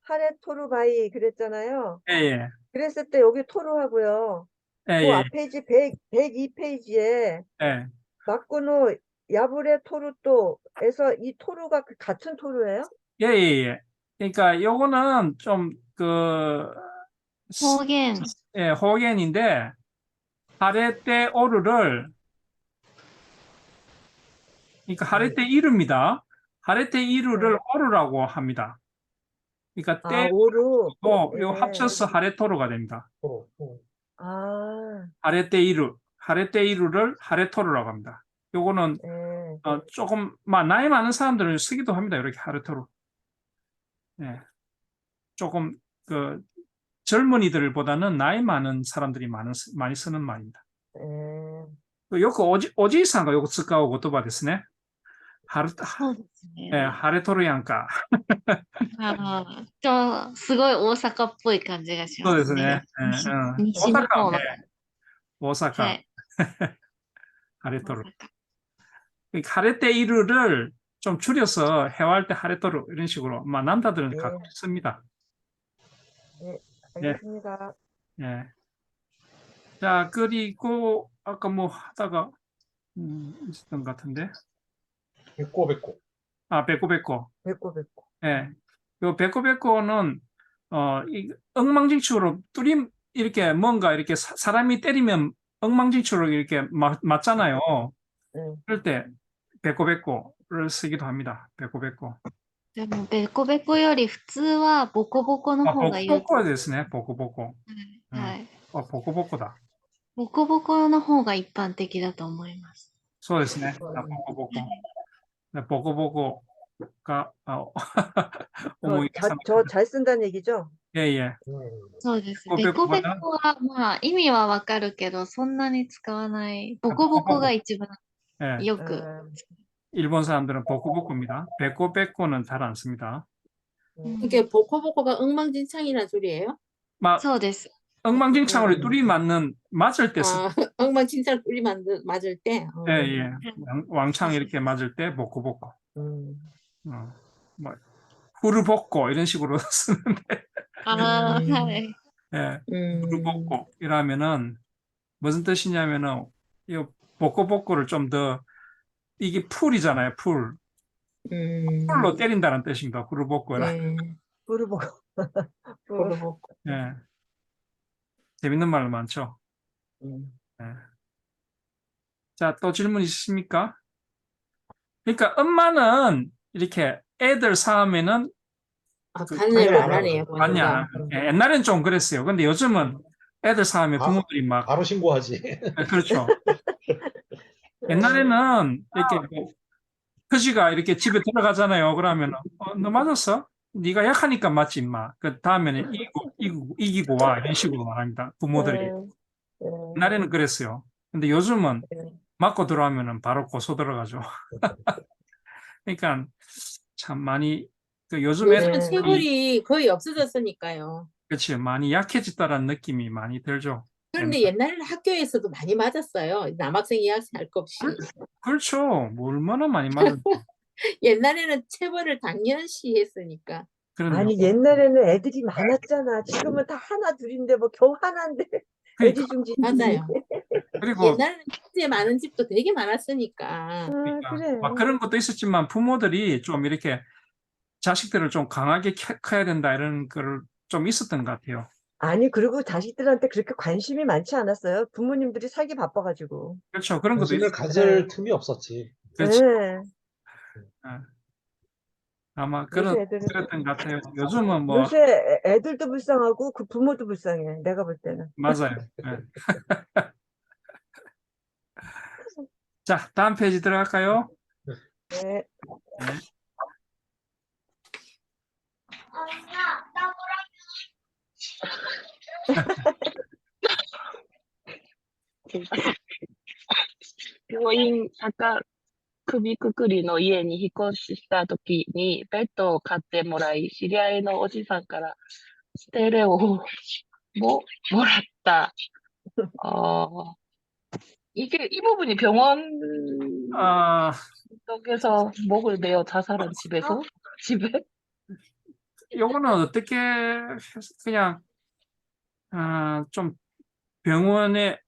하레 토루바이 그랬잖아요. 예. 그랬을 때 여기 토루하고요. 그 예. 앞 페이지 102페이지에 예. 마쿠노 야부레 토루또에서 이 토루가 그 같은 토루예요? 예. 그러니까 요거는 좀方言。 예, 호겐인데 하레테 오르를 그러니까 하레테 이루입니다. 하레테 이루를 오르라고 합니다. 그러니까 아, 오루. 떼고 요 예. 합쳐서 하레토로가 됩니다. 토로. 어. 아, 하레테 이루를 하레토로라고 합니다. 요거는 예. 조금 나이 많은 사람들은 쓰기도 합니다. 이렇게 하레토로. 예. 조금 젊은이들보다는 나이 많은 사람들이 많이 쓰는 말입니다. 예. よくおじいさんがよく使う言葉ですね。そうですね。晴れとるやんか。すごい大阪っぽい感じがしそうますね。ですね。西の方の。大阪、はい。晴れとる。大阪 하레테이루를 좀 줄여서 해화할 때 하레토르 이런 식으로 남자들은 예. 가끔 씁니다. 알겠습니다. 예. 자, 그리고 아까 뭐 하다가 있었던 것 같은데. 백고. 베꼬. 뵙고. 예. 요 베꼬는 이 엉망진창으로 이렇게 뭔가 이렇게 사람이 때리면 엉망진창으로 이렇게 맞잖아요. 그럴 때 베꼬를 쓰기도 합니다. 베꼬. でも、ベコベコより普通はボコボコの方が良い。 보코보코ですね. 보코. はい。 보코보코다. ボコボコの方が一般的だと思います。そうですね. 보코보코가 저 잘 쓴다는 얘기죠? 예. そうです。ベコベコベコベコは、意味はわかるけど、そんなに使わない。ボコボコが一番 예. よく。 일본 사람들은 보코보코입니다. 베꼬는 잘 안 씁니다. 이게 보코보코가 엉망진창이란 소리예요? そうです。 엉망진창으로 맞을 때 쓰. 엉망진창 뚜리 맞을 때. 예. 왕창 이렇게 맞을 때 보코보코. まあ 후르복고 이런 식으로 쓰는데. はい。 예. 후르복고 이라면은 무슨 뜻이냐면은 이 보코보코를 좀 더 이게 풀이잖아요. 풀로 때린다는 뜻입니다. 후르복고라. 부르보고. 예. 재밌는 말 많죠. 예. 자, 또 질문 있으십니까? 그러니까 엄마는 이렇게 애들 쌓으면은 간을 안 하네요. 많이 안 보니까. 하죠. 예, 옛날엔 좀 그랬어요. 근데 요즘은 애들 쌓으면 부모들이 막 바로 신고하지. 그렇죠. 옛날에는 이렇게 커지가 이렇게 집에 들어가잖아요. 그러면 너 맞았어? 네가 약하니까 맞지 임마. 그 다음에는 이기고 와 이런 식으로 말합니다. 부모들이. 옛날에는 그랬어요. 근데 요즘은 맞고 들어가면은 바로 고소 들어가죠. 그러니까 참 많이 요즘 요즘은 애들이 체벌이 거의 없어졌으니까요. 그렇지 많이 약해졌다라는 느낌이 많이 들죠. 그런데 옛날에는 학교에서도 많이 맞았어요. 남학생, 여학생 할 것 없이. 그렇죠. 뭐 얼마나 많이 맞았죠. 옛날에는 체벌을 당연시 했으니까. 그런데 아니, 옛날에는 애들이 많았잖아. 지금은 다 하나, 둘인데, 뭐, 겨우 하나인데. 그러니까, 애지중지. 맞아요. 그리고 옛날에는 형제 많은 집도 되게 많았으니까. 그러니까 그래. 막 그런 것도 있었지만 부모들이 좀 이렇게 자식들을 좀 강하게 커야 된다 이런 걸 좀 있었던 것 같아요. 아니, 그리고 자식들한테 그렇게 관심이 많지 않았어요. 부모님들이 살기 바빠가지고. 그렇죠. 그런 것도 관심을 있었죠. 가질 틈이 없었지. 그렇지. 네. 아마 요새 애들은, 그랬던 것 같아요. 요즘은 뭐 요새 애들도 불쌍하고 그 부모도 불쌍해. 내가 볼 때는. 맞아요. 네. 자, 다음 페이지 들어갈까요? 네. 아까首くくりの家に引っ越した時にペットを飼ってもらい、知り合いのおじさんからステレオをもらった。이게 이 부분이 병원 쪽에서 목을 베어 자살한 집에? 요거는 어떻게 그냥 좀 병원에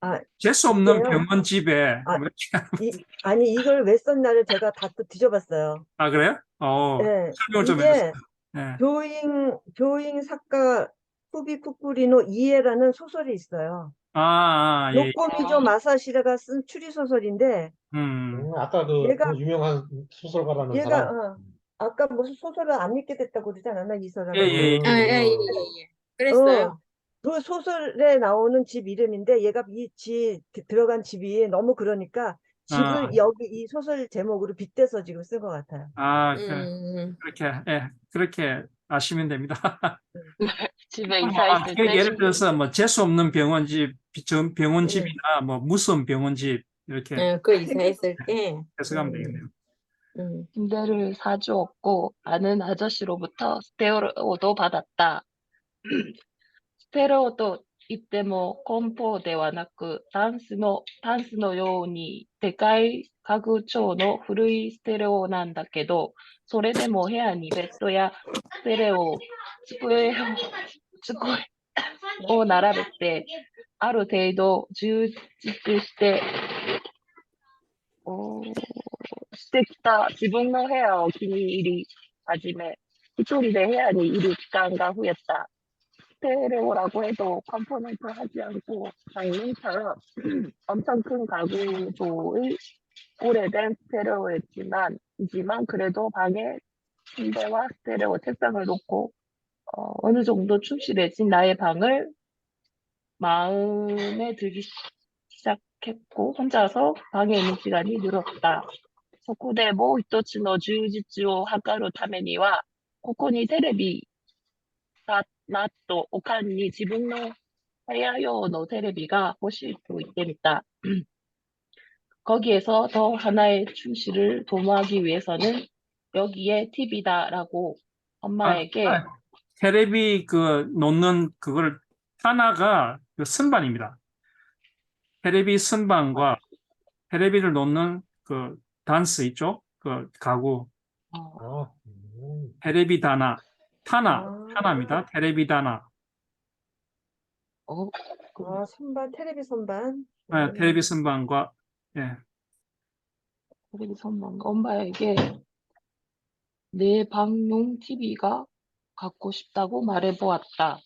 아, 재수 없는 이게요. 병원집에 아, 뭐 이렇게 아니, 이걸 왜 썼나를 제가 다 또 뒤져봤어요. 아 그래요? 예, 설명을 좀 해주세요. 이게 예. 교잉 작가 후비 쿠쿠리노 이에라는 소설이 있어요. 예. 요코미조 마사시라가 쓴 추리 소설인데 아까 그 얘가 유명한 소설가라는 얘가 사람. 아까 무슨 소설을 안 읽게 됐다고 그러지 않았나 이 예, 사람은? 예, 아, 예, 예, 예, 예. 그랬어요. 그 소설에 나오는 집 이름인데 얘가 들어간 집이 너무 그러니까 집을 여기 이 소설 제목으로 빗대서 지금 쓴 것 같아요. 그렇게 아시면 됩니다. 집에 이사했을 때 예를 들어서 뭐 재수 없는 병원집이나 뭐 무서운 병원집 이렇게 그 이사했을 때. 해석하면 되겠네요. 침대를 사주었고 아는 아저씨로부터 스테레오도 받았다. 스테레오도 이때も コンポではなくタンスのようにでかい家具調の古いステレオなんだけど、それでも部屋にベッドやステレオ、机を並べて、ある程度充実してきた自分の部屋を気に入り始め、一人で部屋にいる期間が増えた。스테레오라고 해도 컴포넌트 하지 않고 장롱처럼 엄청 큰 가구조의 오래된 스테레오였지만 그래도 방에 침대와 스테레오 책상을 놓고 어느 정도 충실해진 나의 방을 마음에 들기 시작했고 혼자서 방에 있는 시간이 늘었다. そこでもう一つの充実を図るためには、ここにテレビがなとおかんに自分の部屋用のテレビが欲しいと言ってみた. 거기에서 더 하나의 충실을 도모하기 위해서는 여기에 TV다라고 엄마에게 테레비 놓는 그걸 하나가 그 선반입니다. 테레비 선반과 테레비를 놓는 그 단스 있죠? 그 가구. 테레비 타나입니다. 테레비 다나. 테레비 선반. 테레비 선반과 테레비 선반과 엄마에게 내 방용 TV가 갖고 싶다고 말해보았다.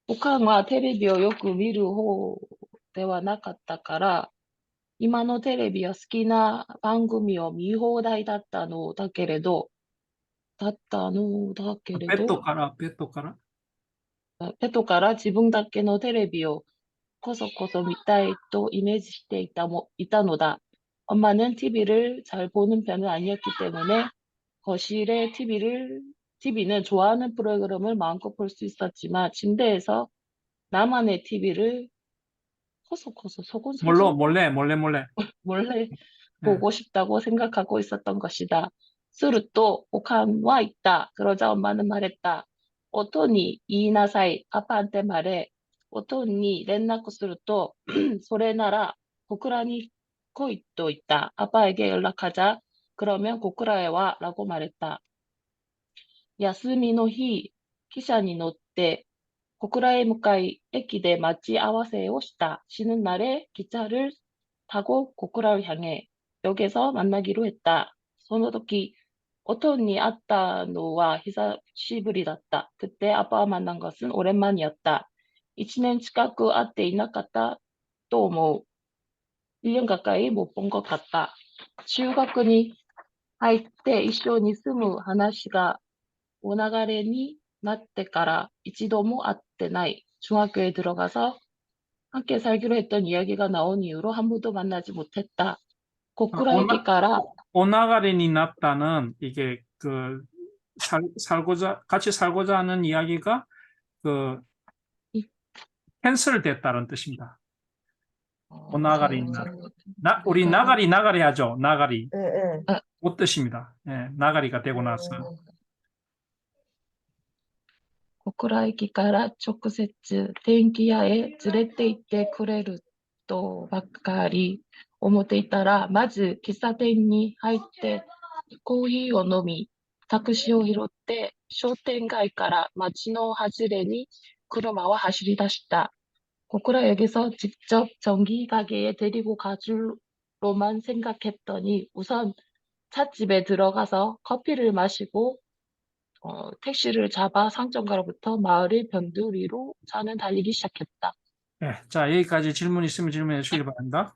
おかんはテレビをよく見る方ではなかったから、今のテレビは好きな番組を見放題だったのだけれど、ベッドから自分だけのテレビをこそこそ見たいとイメージしていたのだ. 엄마는 TV를 잘 보는 편은 아니었기 때문에 거실에 TV는 좋아하는 프로그램을 마음껏 볼 수 있었지만 침대에서 나만의 TV를 몰래 보고 싶다고 생각하고 있었던 것이다. すると 오칸와 있다. 그러자 엄마는 말했다. 오토니 이나사이 아빠한테 말해. 오토니連絡すると それなら 고쿠라니来いと言った. 아빠에게 연락하자. 그러면 고쿠라에 와 라고 말했다. 休みの日 기차に乗って 고쿠라에向かい 駅で待ち合わせをした. 쉬는 날에 기차를 타고 고쿠라를 향해 역에서 만나기로 했다. その時 오토니 아따노와 히사시부리다った. 그때 아빠와 만난 것은 오랜만이었다. 1년 近く会っていなかったと思う. 1년 가까이 못 본 것 같다. 中学に入って一緒に住む話がお流れになってから一度も会ってない. 중학교에 들어가서 함께 살기로 했던 이야기가 나온 이후로 한 번도 만나지 못했다. 고쿠라에키카라 오나가리니 났다는 이게 같이 살고자 하는 이야기가 캔슬됐다는 뜻입니다. 오나가리니 우리 나가리 하죠. 나가리. 그 뜻입니다. 나가리가 되고 나서. 小倉駅から直接電気屋へ連れて行ってくれるとばっかり思っていたら、まず喫茶店に入ってコーヒーを飲み、タクシーを拾って商店街から街の外れに車は走り出した。 고쿠라 여기서 직접 전기 가게에 데리고 가줄로만 생각했더니 우선 찻집에 들어가서 커피를 마시고 택시를 잡아 상점가로부터 마을의 변두리로 차는 달리기 시작했다. 네, 자, 여기까지 질문 있으면 질문해 주시기 바랍니다.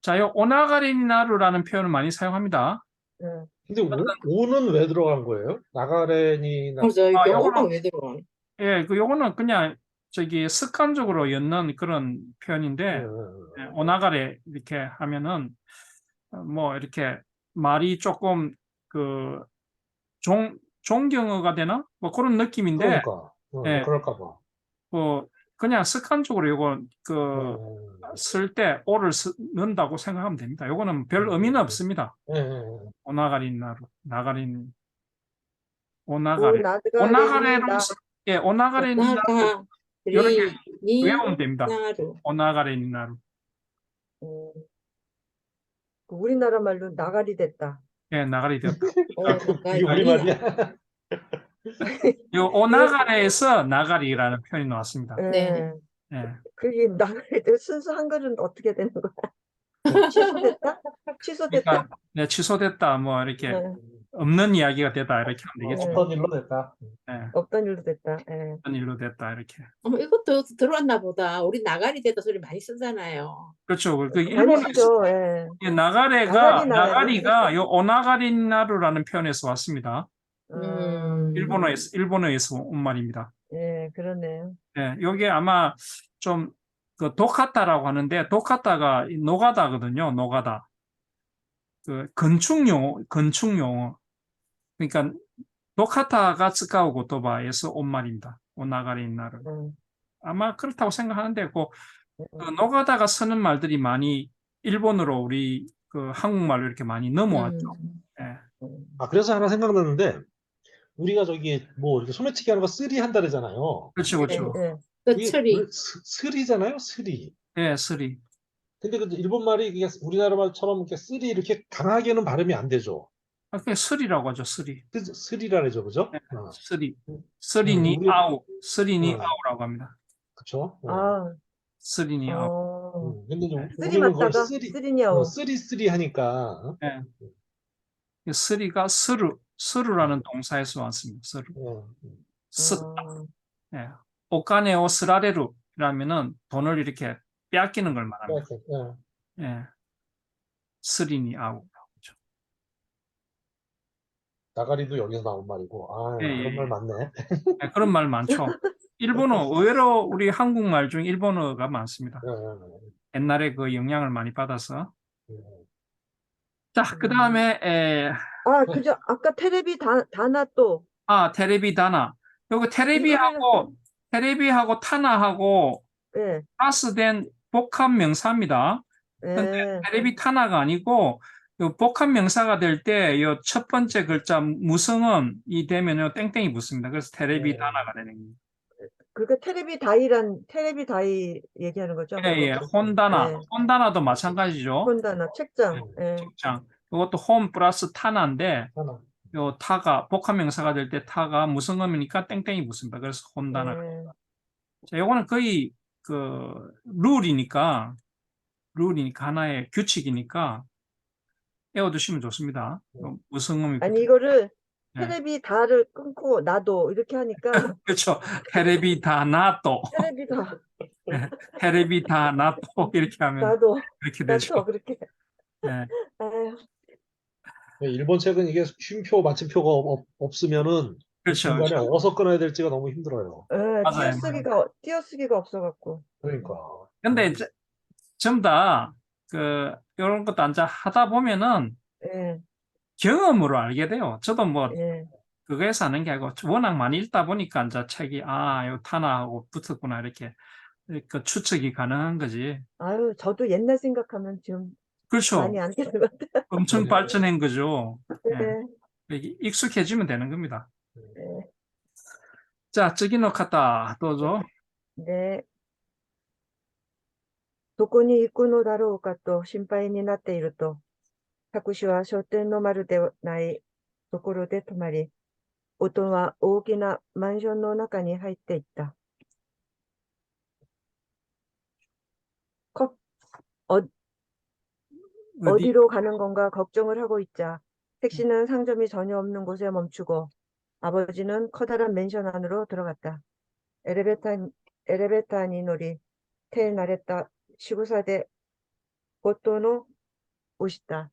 자, 이 오나가리나루라는 표현을 많이 사용합니다. 응. 근데 오는 왜 들어간 거예요? 나가렌이나 맞아, 이게 요거는- 오가 왜 들어가? 예, 요거는 그냥 습관적으로 였는 그런 표현인데, 예, 오나가레 이렇게 하면은 뭐 이렇게 말이 조금 존경어가 되나? 뭐 그런 느낌인데, 그러니까 예. 그럴까 봐. 그냥 습관적으로 요거 음. 쓸 때 오를 넣는다고 생각하면 됩니다. 요거는 별 의미는 없습니다. 오나가리나루, 오나가레. 오나가레로 예, 오나가레니나루 나가 이렇게 니 외우면 됩니다. 나루. 오나가레니나루. 우리나라 말로 나가리 됐다. 예, 나가리 되었다. 그게 우리말이야? 요 오나가레에서 나가리라는 표현이 나왔습니다. 네. 예. 그게 나가리 순수 한글은 어떻게 되는 거야? 취소됐다? 취소됐다? 그러니까 네, 취소됐다, 뭐 이렇게 네. 없는 이야기가 됐다 이렇게 하면 되겠죠. 네. 어떤 일로 됐다. 예, 없던 일로 됐다. 예. 어떤 일로 됐다 이렇게. 이것도 들어왔나 보다. 우리 나가리 됐다 소리 많이 쓰잖아요. 그렇죠. 그 많이 일본에서 쓰죠. 예. 이 나가리가 나가리. 요 오나가리나루라는 표현에서 왔습니다. 일본어에서 온 말입니다. 예, 그러네요. 예, 요게 아마 좀 도카타라고 하는데 도카타가 노가다거든요. 노가다. 건축용어. 그러니까 도카타가 스카우 고토바에서 온 말입니다. 오나가리나루. 아마 그렇다고 생각하는데 노가다가 쓰는 말들이 많이 일본어로 우리 한국말로 이렇게 많이 넘어왔죠. 예. 그래서 하나 생각났는데 우리가 저기 뭐 이렇게 소매치기 하는 거 쓰리 한다 그러잖아요. 그렇죠, 그렇죠. 예. 이게 처리. 원래 스리잖아요, 스리. 예, 쓰리. 근데 그 일본 말이 이게 우리나라 말처럼 이렇게 쓰리 이렇게 강하게는 발음이 안 되죠. 그게 쓰리라고 하죠, 쓰리. 스리라 그러죠, 그죠? 네, 쓰리. 쓰리니 우리- 아우. 쓰리니 아우라고 합니다. 그쵸? 쓰리니 아우. 근데 좀 쓰리 우리는 그걸 맞다가 쓰리냐오. 쓰리 하니까. 예. 쓰리가 스루라는 동사에서 왔습니다. 스루. 쓰다. 예. 오카네오 스라레루라면은 돈을 이렇게 빼앗기는 걸 말합니다. 예. 쓰리니 아우. 나가리도 여기서 나온 말이고. 예, 그런 예, 말 예. 많네. 네, 그런 말 많죠. 일본어, 의외로 우리 한국말 중에 일본어가 많습니다. 옛날에 그 영향을 많이 받아서. 자, 그 다음에, 그죠. 아까 테레비 다나 또. 테레비 다나. 요거 테레비하고 타나하고 예. 플러스된 복합 명사입니다. 근데 테레비 타나가 아니고, 요 복합 명사가 될 때, 요 첫 번째 글자 무성음이 되면 요 땡땡이 붙습니다. 그래서 테레비 다나가 되는 겁니다. 그러니까 테레비 다이 얘기하는 거죠? 예, 혼다나. 예. 혼다나도 마찬가지죠. 혼다나 책장. 예. 책장. 이것도 홈 플러스 타나인데, 요 타가, 복합 명사가 될 때 타가 무성음이니까 땡땡이 붙습니다. 그래서 혼다나. 예. 자, 요거는 거의 룰이니까 하나의 규칙이니까 외워두시면 좋습니다. 무성음이 아니 이거를 네. 테레비 다를 끊고 나도 이렇게 하니까 그렇죠. 테레비 다 나또. 테레비 다 테레비 다 나또 이렇게 하면 나도 그렇게 되죠. 그렇게. 네. 아유. 일본 책은 이게 쉼표, 마침표가 없으면은 그렇죠. 중간에 그렇죠. 어디서 끊어야 될지가 너무 힘들어요. 맞아요. 띄어쓰기가 없어갖고. 그러니까. 근데 전부 다 이런 것도 앉아 하다 보면은 예. 경험으로 알게 돼요. 저도 뭐 예. 그거에서 아는 게 아니고 워낙 많이 읽다 보니까 이제 책이 요 타나하고 붙었구나 이렇게 추측이 가능한 거지. 아유, 저도 옛날 생각하면 지금 그렇죠. 많이 안 되는 것 같아요. 엄청 발전한 거죠. 네. 이게 익숙해지면 되는 겁니다. 네. 자, 쯔기노 카타 도죠. 네. どこに行くのだろうかと心配になっていると、博士は商店の丸でないところで止まり、夫は大きなマンションの中に入っていった。 어디로 가는 건가 걱정을 하고 있자 택시는 상점이 전혀 없는 곳에 멈추고 아버지는 커다란 맨션 안으로 들어갔다. 에레베타に乗り手慣れた仕草でボタンを 押した.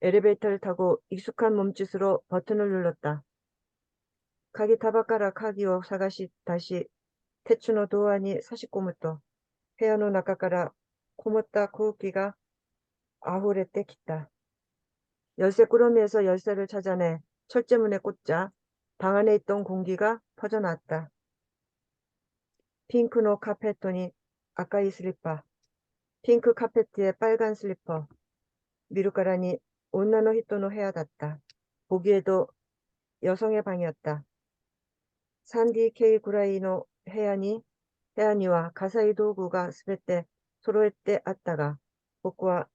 엘리베이터를 타고 익숙한 몸짓으로 버튼을 눌렀다. 가기 타바카라 카기を探し出し、鉄のドアに差し込むと、部屋の中からこもった空気が溢れてきた. 열쇠 꾸러미에서 열쇠를 찾아내 철제문에 꽂자 방 안에 있던 공기가 퍼져나왔다. 핑크노 카페토니 아까이 슬리퍼. 핑크 카페트에 빨간 슬리퍼. 미루카라니 온나노 히토노 헤아dat다. 보기에도 여성의 방이었다. 산디 케이 구라이노 헤아니와 가사이 도구가 스베테 소로에테 아tta가 僕は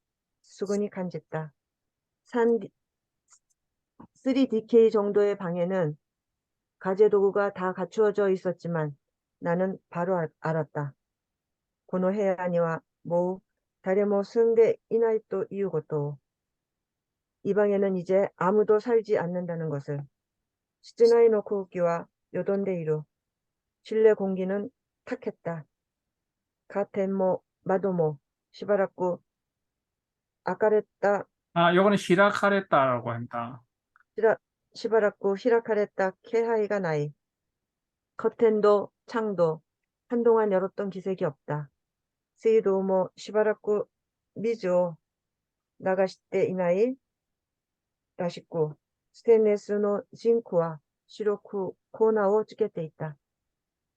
すぐに感じた. 3DK 정도의 방에는 가재 도구가 다 갖추어져 있었지만 나는 바로 알았다. この部屋にはもう誰も住んでいないということを. 이 방에는 이제 아무도 살지 않는다는 것을. 室内の空気はよどんでいる. 실내 공기는 탁했다. 가텐모 마도모 시바라쿠 아까랬다. 요거는 히라카레타라고 합니다. 시바라쿠 히라카랬다 케하이가 나이. 커튼도 창도 한동안 열었던 기색이 없다. 스이도모 시바라쿠 미즈오 나가시테 이나이 라시쿠 스테인레스의 싱크와 시로쿠 코너を つけていた.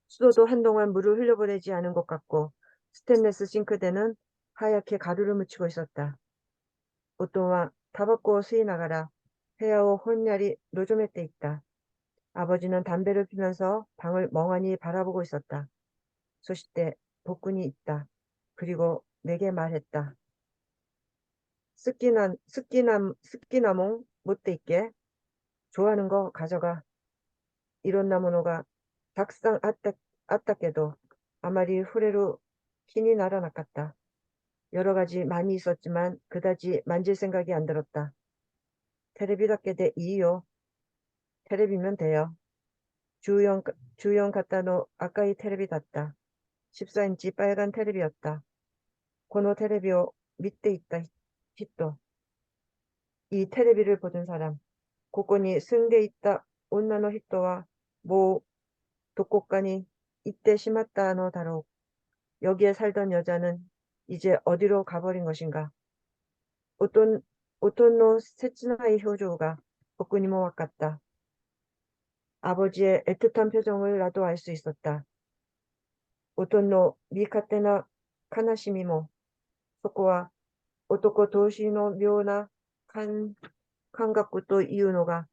수도도 한동안 물을 흘려보내지 않은 것 같고 스테인레스 싱크대는 하얗게 가루를 묻히고 있었다. 오토와 타바코를 吸いながら 部屋を 혼야리 노조메때 있다. 아버지는 담배를 피면서 방을 멍하니 바라보고 있었다. そして 복근이 있다. 그리고 내게 말했다. 스키나몽 못돼 있게. 좋아하는 거 가져가. 이런 나무노가 닭상 아따께도 아마리 후레루 키니 나라 나갔다. 여러 가지 많이 있었지만 그다지 만질 생각이 안 들었다. 테레비답게 돼 이요. 테레비면 돼요. 주연 갖다노 아까이 테레비 닿다. 14인치 빨간 테레비였다. 고노 테레비오 밑에 있다. 히토. 이 테레비를 보던 사람. 고건이 승대 있다. 온나노 히토와 모 도코가니 이때 시마타노 다로. 여기에 살던 여자는 이제 어디로 가버린 것인가. 오톤노 세츠나이 효조가 복근이모 같다. 아버지의 애틋한 표정을 나도 알 수 있었다. 오톤노 미카테나 카나시미모. そこは男同士の妙な感覚というのが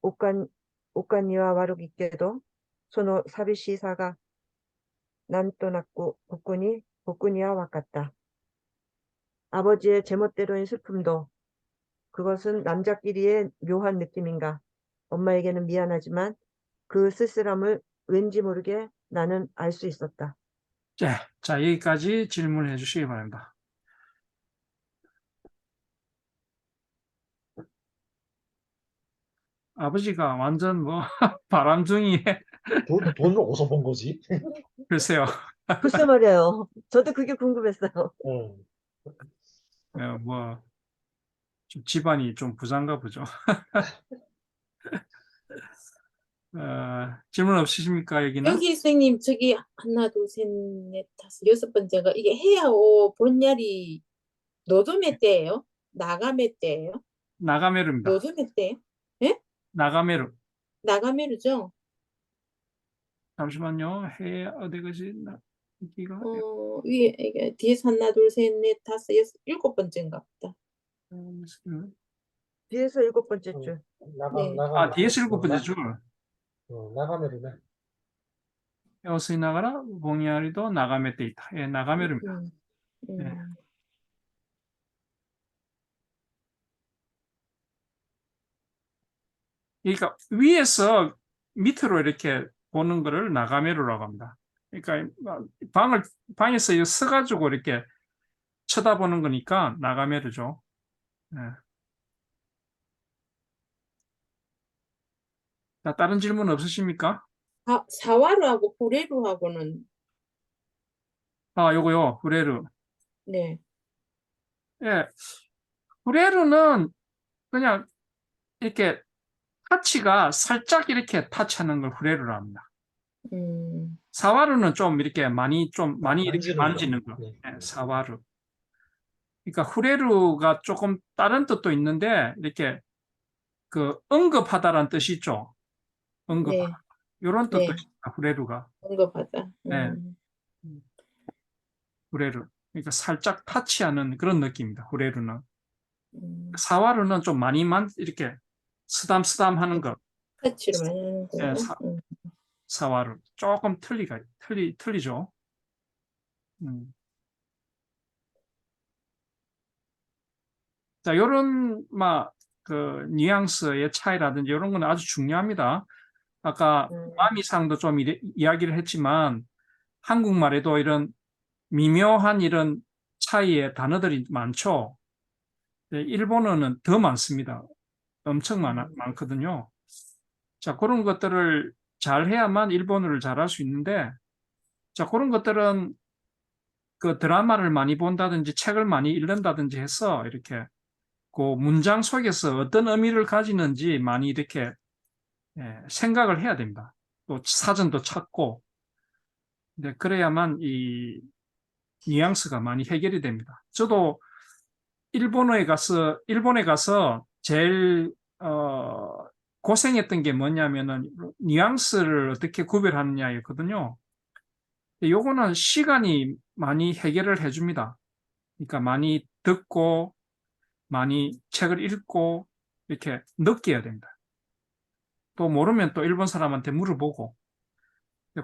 おかには悪いけど、その寂しさがなんとなく僕には分かった. 아버지의 제멋대로인 슬픔도 그것은 남자끼리의 묘한 느낌인가. 엄마에게는 미안하지만 그 쓸쓸함을 왠지 모르게 나는 알 수 있었다. 자, 여기까지 질문해 주시기 바랍니다. 아버지가 완전 뭐 바람둥이에 돈을 어디서 번 거지? 글쎄요. 글쎄 말이에요. 저도 그게 궁금했어요. 뭐 좀 집안이 좀 부자인가 보죠. 질문 없으십니까, 여기는? 여기 선생님 저기 하나 둘 셋 넷 다섯 여섯 번째가 이게 해야오 본야리 노도메 때예요? 나가메 때예요? 나가메루입니다. 노도메 때? 나가메루. 나가메르죠? 잠시만요. 어디 가지? 여기가 위에 이게 뒤에서 하나 둘 셋 넷 다섯 여섯 일곱 번째인가 보다. 뒤에서 일곱 번째 줄. 뒤에서 일곱 번째 줄. 나가메르네. 여수이 나가라 봉야리도 나가메 때 있다. 예, 나가메루입니다. 예. 그러니까 위에서 밑으로 이렇게 보는 거를 나가메루라고 합니다. 그러니까 방에서 서가지고 이렇게 쳐다보는 거니까 나가메르죠. 예. 자, 다른 질문 없으십니까? 사와르하고 후레루하고는 아, 요거요. 후레르. 네. 예. 후레르는 그냥 이렇게 타치가 살짝 이렇게 타치하는 걸 후레르라 합니다. 사와르는 좀 이렇게 많이 이렇게 만지는 만지는 거. 거. 네. 예, 사와르. 그러니까 후레르가 조금 다른 뜻도 있는데 이렇게 그 응급하다라는 뜻이 있죠. 응급하다. 네. 이런 뜻도 네. 있습니다. 후레르가. 언급하다. 네. 후레르. 그러니까 살짝 타치하는 그런 느낌입니다. 후레르는. 사와르는 좀 많이 이렇게 쓰담쓰담 하는 것. 터치를 많이 하는 예, 거고. 사와르. 조금 틀리죠. 자, 요런, 그, 뉘앙스의 차이라든지 이런 건 아주 중요합니다. 아까 마미상도 좀 이야기를 했지만, 한국말에도 이런 미묘한 이런 차이의 단어들이 많죠. 네, 일본어는 더 많습니다. 엄청 많거든요. 자, 그런 것들을 잘 해야만 일본어를 잘할 수 있는데, 자, 그런 것들은 그 드라마를 많이 본다든지 책을 많이 읽는다든지 해서 이렇게 그 문장 속에서 어떤 의미를 가지는지 많이 이렇게 생각을 해야 됩니다. 또 사전도 찾고, 네, 그래야만 이 뉘앙스가 많이 해결이 됩니다. 저도 일본에 가서 제일 고생했던 게 뭐냐면은 뉘앙스를 어떻게 구별하느냐였거든요. 요거는 시간이 많이 해결을 해줍니다. 그러니까 많이 듣고 많이 책을 읽고 이렇게 느껴야 됩니다. 또 모르면 또 일본 사람한테 물어보고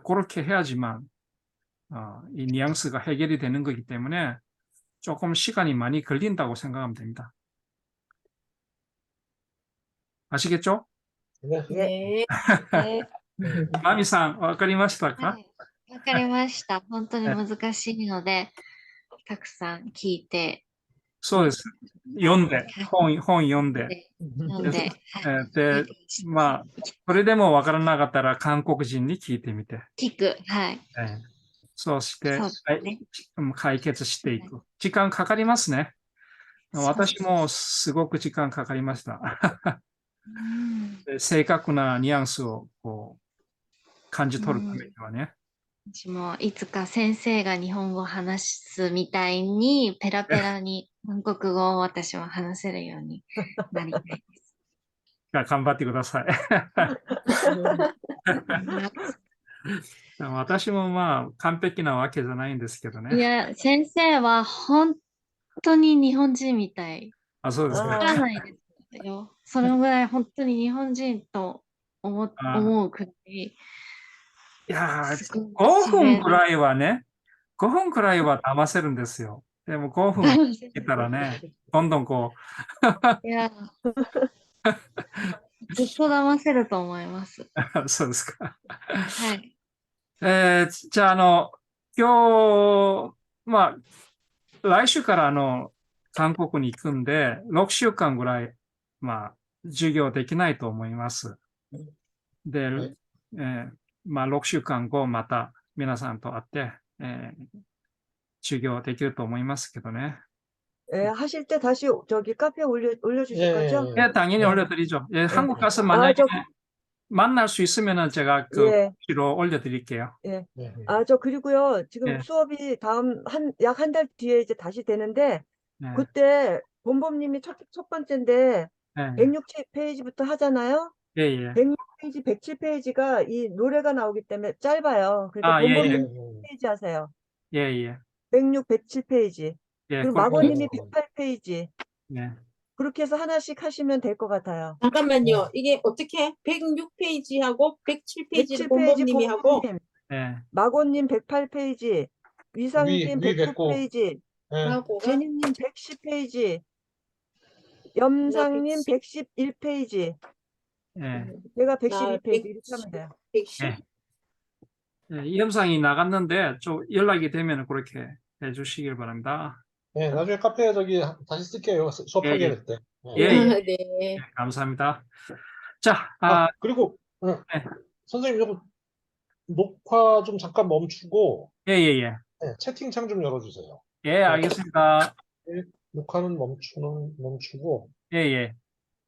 그렇게 해야지만 이 뉘앙스가 해결이 되는 거기 때문에 조금 시간이 많이 걸린다고 생각하면 됩니다. 아시겠죠? 네. 네. 네. 마미상, わかりましたはか？い。わかりました。本当に難しいので、たくさん聞いて、そうです。読んで、本読んで。読んで、はい。で、それでもわからなかったら韓国人に聞いてみて。聞く。はい。そうしてそうですね。解決していく。時間かかりますね。私もすごく時間かかりました。正確なニュアンスをこう感じ取るためにはね。私もいつか先生が日本語を話すみたいに、ペラペラに韓国語を私は話せるようになりたいです。頑張ってください。私も完璧なわけじゃないんですけどね。いや、先生は本当に日本人みたい。あ、そうですか。わからないですよ。それぐらい本当に日本人と思うくらい。いやー、5分くらいはね、5分くらいは騙せるんですよ。でも5分いたらね、どんどんこう。いや、ずっと騙せると思います。そうですか。はい。じゃあ、今日、来週から韓国に行くんで、6週間ぐらい、授業できないと思います。で、6週間後また皆さんと会って、授業できると思いますけどね。 하실 때 다시 저기 카페에 올려주실 예, 거죠? 예, 당연히 올려드리죠. 예, 한국 가서 만약에 만날 수 있으면은 제가 로 올려드릴게요. 예. 네. 저 그리고요. 지금 예. 수업이 약 한 달 뒤에 이제 다시 되는데, 네. 그때 본범님이 첫 번째인데, 예, 106페이지부터 하잖아요? 예, 예. 106페이지, 107페이지가 이 노래가 나오기 때문에 짧아요. 그러니까 예, 본범님 예. 페이지 하세요. 예, 예. 106, 107페이지. 예, 그리고 그렇게 마고님이 해서. 108페이지. 예. 그렇게 해서 하나씩 하시면 될 것 같아요. 잠깐만요. 이게 어떻게 106페이지하고 107페이지를 107페이지 본범님이 하고 본범님, 예. 마고님 108페이지, 위상님 위 109페이지, 예. 나보가 제니님 110페이지, 염상님 111페이지, 예. 제가 나 112페이지 이렇게 하면 돼요. 110. 예. 예, 이 영상이 나갔는데 좀 연락이 되면 그렇게 해주시길 바랍니다. 네, 나중에 카페에 다시 쓸게요. 수업하게 예, 될 때. 네. 예, 예. 네. 감사합니다. 자, 그리고, 네. 선생님, 이거 녹화 좀 잠깐 멈추고, 예, 예, 예. 네, 채팅창 좀 열어주세요. 예, 알겠습니다. 녹화는 멈추고, 예, 예.